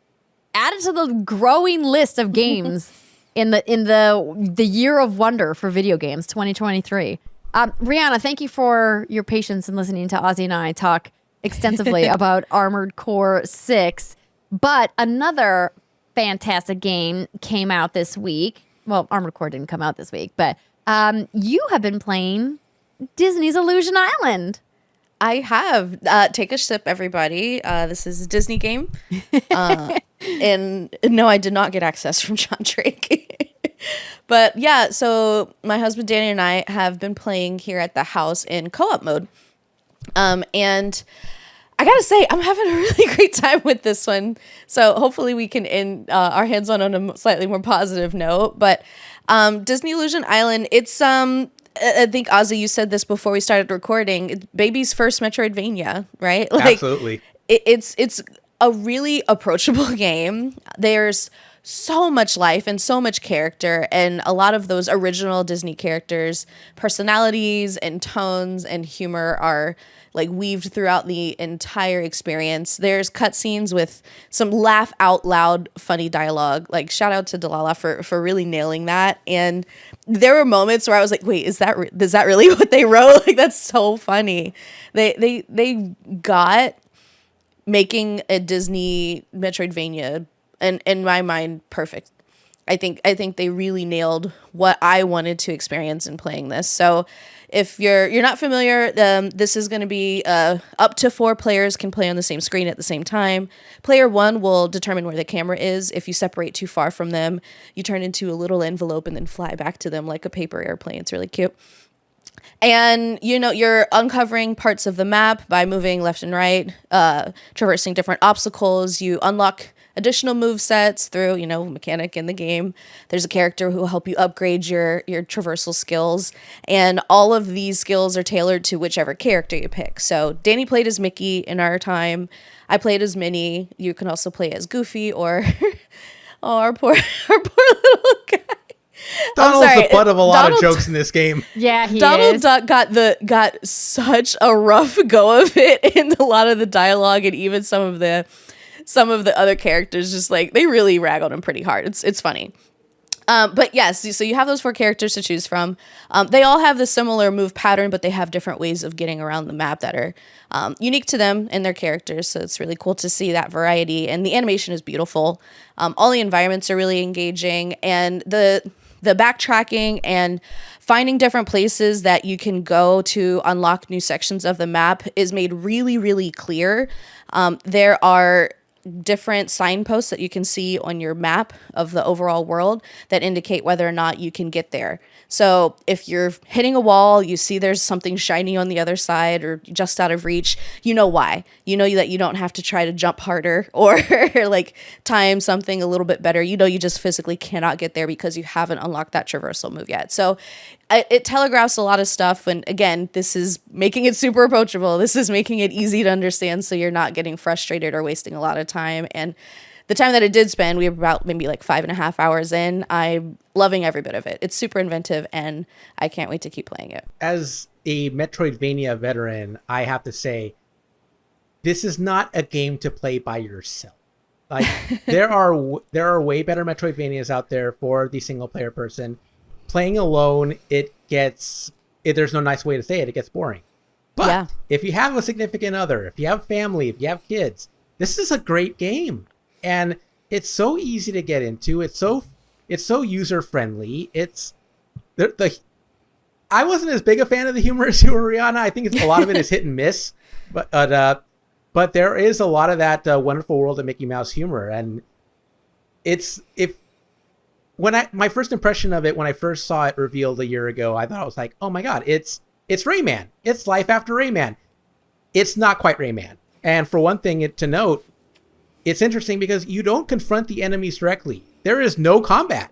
added to the growing list of games in the year of wonder for video games, 2023. Riana, thank you for your patience in listening to Ozzie and I talk extensively about Armored Core 6. But another fantastic game came out this week. Well, Armored Core didn't come out this week, but you have been playing Disney's Illusion Island. I have. Take a sip, everybody. This is a Disney game. And no, I did not get access from John Drake. But yeah, so my husband Danny and I have been playing here at the house in co-op mode. And I gotta say, I'm having a really great time with this one. So hopefully we can end our hands on a slightly more positive note. But Disney Illusion Island, it's I think Ozzie, you said this before we started recording. It's baby's first Metroidvania, right? Like, Absolutely. It's a really approachable game. There's so much life and so much character, and a lot of those original Disney characters' personalities and tones and humor are like weaved throughout the entire experience. There's cutscenes with some laugh out loud funny dialogue. Like, shout out to Delilah for really nailing that. And there were moments where I was like, wait, is that really what they wrote? Like, that's so funny. They got making a Disney Metroidvania, and in my mind, perfect. I think they really nailed what I wanted to experience in playing this. So if you're not familiar, this is going to be up to 4 players can play on the same screen at the same time. Player 1 will determine where the camera is. If you separate too far from them, you turn into a little envelope and then fly back to them like a paper airplane. It's really cute. And, you're uncovering parts of the map by moving left and right, traversing different obstacles. You unlock additional move sets through, mechanic in the game. There's a character who will help you upgrade your traversal skills. And all of these skills are tailored to whichever character you pick. So Danny played as Mickey in our time. I played as Minnie. You can also play as Goofy or our poor little guy. Donald's the butt of a lot of jokes in this game. Yeah, he Donald is. Duck got such a rough go of it in a lot of the dialogue, and even some of the other characters, just like they really rag on him pretty hard. It's funny. But yes, so you have those 4 characters to choose from. They all have the similar move pattern, but they have different ways of getting around the map that are unique to them and their characters. So it's really cool to see that variety. And the animation is beautiful. All the environments are really engaging, and the backtracking and finding different places that you can go to unlock new sections of the map is made really, really clear. There are different signposts that you can see on your map of the overall world that indicate whether or not you can get there. So if you're hitting a wall, you see there's something shiny on the other side or just out of reach, you know why. You know that you don't have to try to jump harder or like time something a little bit better. You just physically cannot get there because you haven't unlocked that traversal move yet. So it telegraphs a lot of stuff. And again, this is making it super approachable. This is making it easy to understand so you're not getting frustrated or wasting a lot of time. And the time that it did spend, we were about maybe like 5.5 hours in. I'm loving every bit of it. It's super inventive, and I can't wait to keep playing it. As a Metroidvania veteran, I have to say, this is not a game to play by yourself. Like there are way better Metroidvanias out there for the single player person. Playing alone, there's no nice way to say it. It gets boring. But if you have a significant other, if you have family, if you have kids, this is a great game. And it's so easy to get into. It's so user friendly. I wasn't as big a fan of the humor as you were, Rihanna. I think a lot of it is hit and miss, but there is a lot of that wonderful world of Mickey Mouse humor. And my first impression of it when I first saw it revealed a year ago, I thought I was like, oh my god, it's Rayman. It's life after Rayman. It's not quite Rayman. And for one thing to note, it's interesting because you don't confront the enemies directly. There is no combat.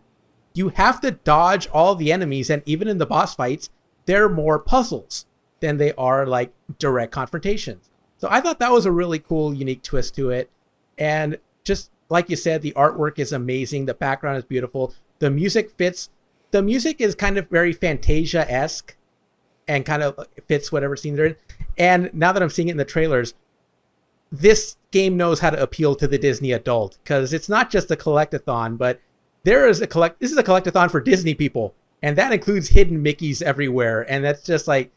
You have to dodge all the enemies, and even in the boss fights, they're more puzzles than they are like direct confrontations. So I thought that was a really cool, unique twist to it. And just like you said, the artwork is amazing. The background is beautiful. The music fits. The music is kind of very Fantasia-esque and kind of fits whatever scene they're in. And now that I'm seeing it in the trailers, this game knows how to appeal to the Disney adult, because it's not just a collectathon, but this is a collectathon for Disney people. And that includes hidden Mickeys everywhere. And that's just like,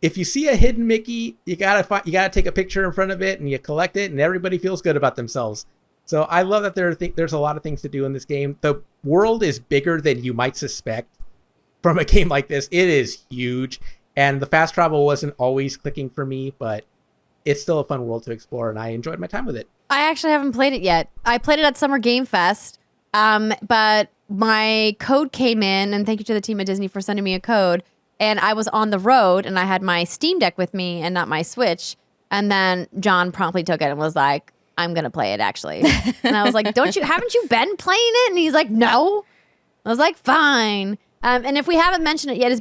if you see a hidden Mickey, you gotta take a picture in front of it and you collect it, and everybody feels good about themselves. So I love that there's a lot of things to do in this game. The world is bigger than you might suspect from a game like this. It is huge, and the fast travel wasn't always clicking for me, but it's still a fun world to explore, and I enjoyed my time with it. I actually haven't played it yet. I played it at Summer Game Fest, but my code came in, and thank you to the team at Disney for sending me a code. And I was on the road, and I had my Steam Deck with me and not my Switch. And then John promptly took it and was like, I'm going to play it, actually. And I was like, haven't you been playing it? And he's like, no. I was like, fine. And if we haven't mentioned it yet,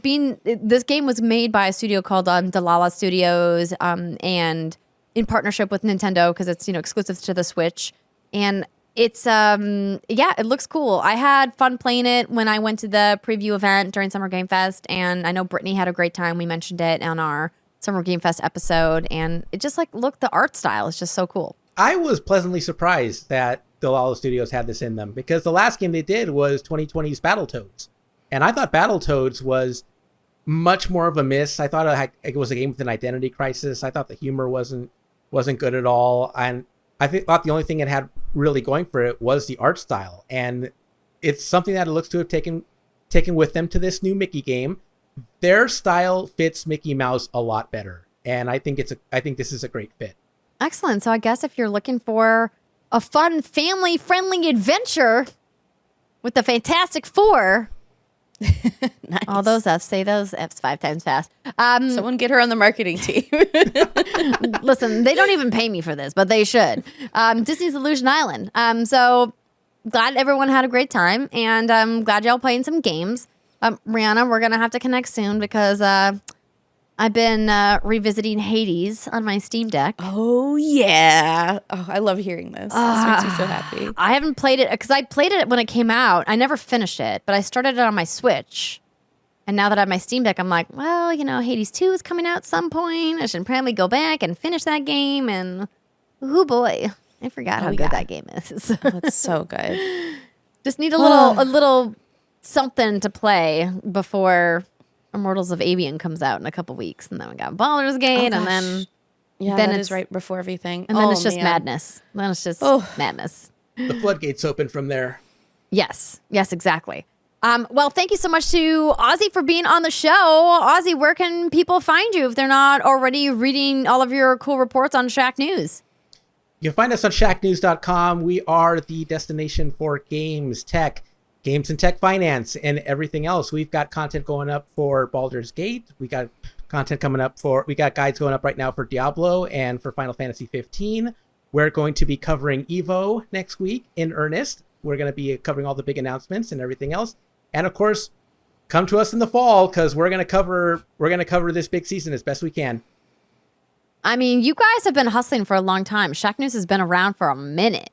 this game was made by a studio called Dalala Studios, and in partnership with Nintendo, because it's, exclusive to the Switch. And it's, it looks cool. I had fun playing it when I went to the preview event during Summer Game Fest, and I know Brittany had a great time. We mentioned it on our Summer Game Fest episode, and it just the art style is just so cool. I was pleasantly surprised that Dalala Studios had this in them, because the last game they did was 2020's Battletoads. And I thought Battletoads was much more of a miss. I thought it was a game with an identity crisis. I thought the humor wasn't good at all. And I thought the only thing it had really going for it was the art style. And it's something that it looks to have taken with them to this new Mickey game. Their style fits Mickey Mouse a lot better. And I think this is a great fit. Excellent. So I guess if you're looking for a fun, family-friendly adventure with the Fantastic Four, nice. All those F's, say those F's 5 times fast. Someone get her on the marketing team. Listen, they don't even pay me for this, but they should. Disney's Illusion Island. So glad everyone had a great time, and I'm glad y'all playing some games. Rihanna, we're going to have to connect soon, because I've been revisiting Hades on my Steam Deck. Oh, yeah. Oh, I love hearing this. This makes me so happy. I haven't played it because I played it when it came out. I never finished it, but I started it on my Switch. And now that I have my Steam Deck, I'm like, well, Hades 2 is coming out some point. I should probably go back and finish that game. And, oh boy, I forgot how good that game is. It's so good. Just need a little something to play before Immortals of Avian comes out in a couple weeks, and then we got Baldur's Gate, and then it's right before everything, and then it's just madness. Then it's just madness. The floodgates open from there. Yes, exactly. Well, thank you so much to Ozzie for being on the show. Ozzie, where can people find you if they're not already reading all of your cool reports on ShackNews? You can find us on shacknews.com. We are the destination for games, tech, games and tech finance, and everything else. We've got content going up for Baldur's Gate. We got guides going up right now for Diablo and for Final Fantasy 15. We're going to be covering EVO next week in earnest. We're going to be covering all the big announcements and everything else. And of course, come to us in the fall, because we're going to cover this big season as best we can. I mean, you guys have been hustling for a long time. ShackNews has been around for a minute.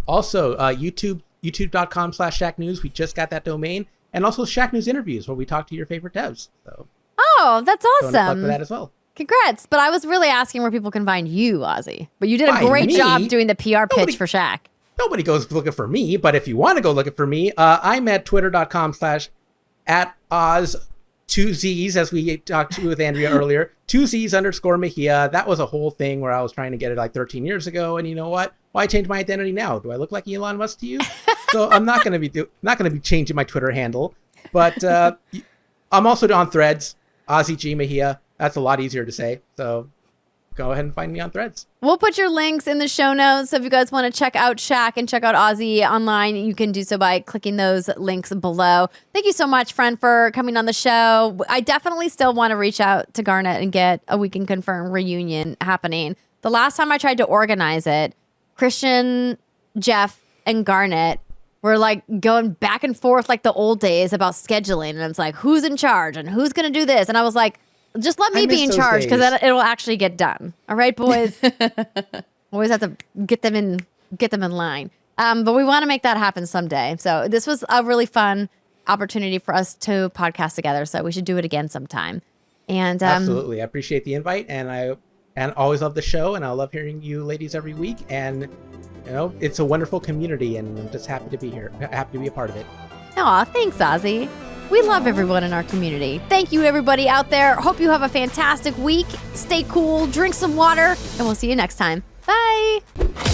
Also, youtube.com/ShackNews. We just got that domain. And also ShackNews interviews, where we talk to your favorite devs. So, that's awesome. Plug for that as well. Congrats. But I was really asking where people can find you, Ozzie. But you did a great job doing the PR pitch for Shack. Nobody goes looking for me, but if you want to go looking for me, I'm at twitter.com/@Oz, 2 Z's, as we talked with Andrea earlier, 2 Z's _Mejia. That was a whole thing where I was trying to get it like 13 years ago. And you know what? Why change my identity now? Do I look like Elon Musk to you? So I'm not going to be changing my Twitter handle, but I'm also on Threads, Ozzie G Mejia. That's a lot easier to say. So go ahead and find me on Threads. We'll put your links in the show notes. So if you guys want to check out Shack and check out Ozzie online, you can do so by clicking those links below. Thank you so much, friend, for coming on the show. I definitely still want to reach out to Garnet and get a We Can Confirm reunion happening. The last time I tried to organize it, Christian, Jeff, and Garnet we're like going back and forth like the old days about scheduling. And it's like, who's in charge and who's going to do this? And I was like, just let me be in charge because then it'll actually get done. All right, boys. Always have to get them in line. But we want to make that happen someday. So this was a really fun opportunity for us to podcast together. So we should do it again sometime. And absolutely, I appreciate the invite, and I always love the show, and I love hearing you ladies every week. And it's a wonderful community, and I'm just happy to be here. Happy to be a part of it. Aw, thanks, Ozzie. We love everyone in our community. Thank you, everybody out there. Hope you have a fantastic week. Stay cool, drink some water, and we'll see you next time. Bye.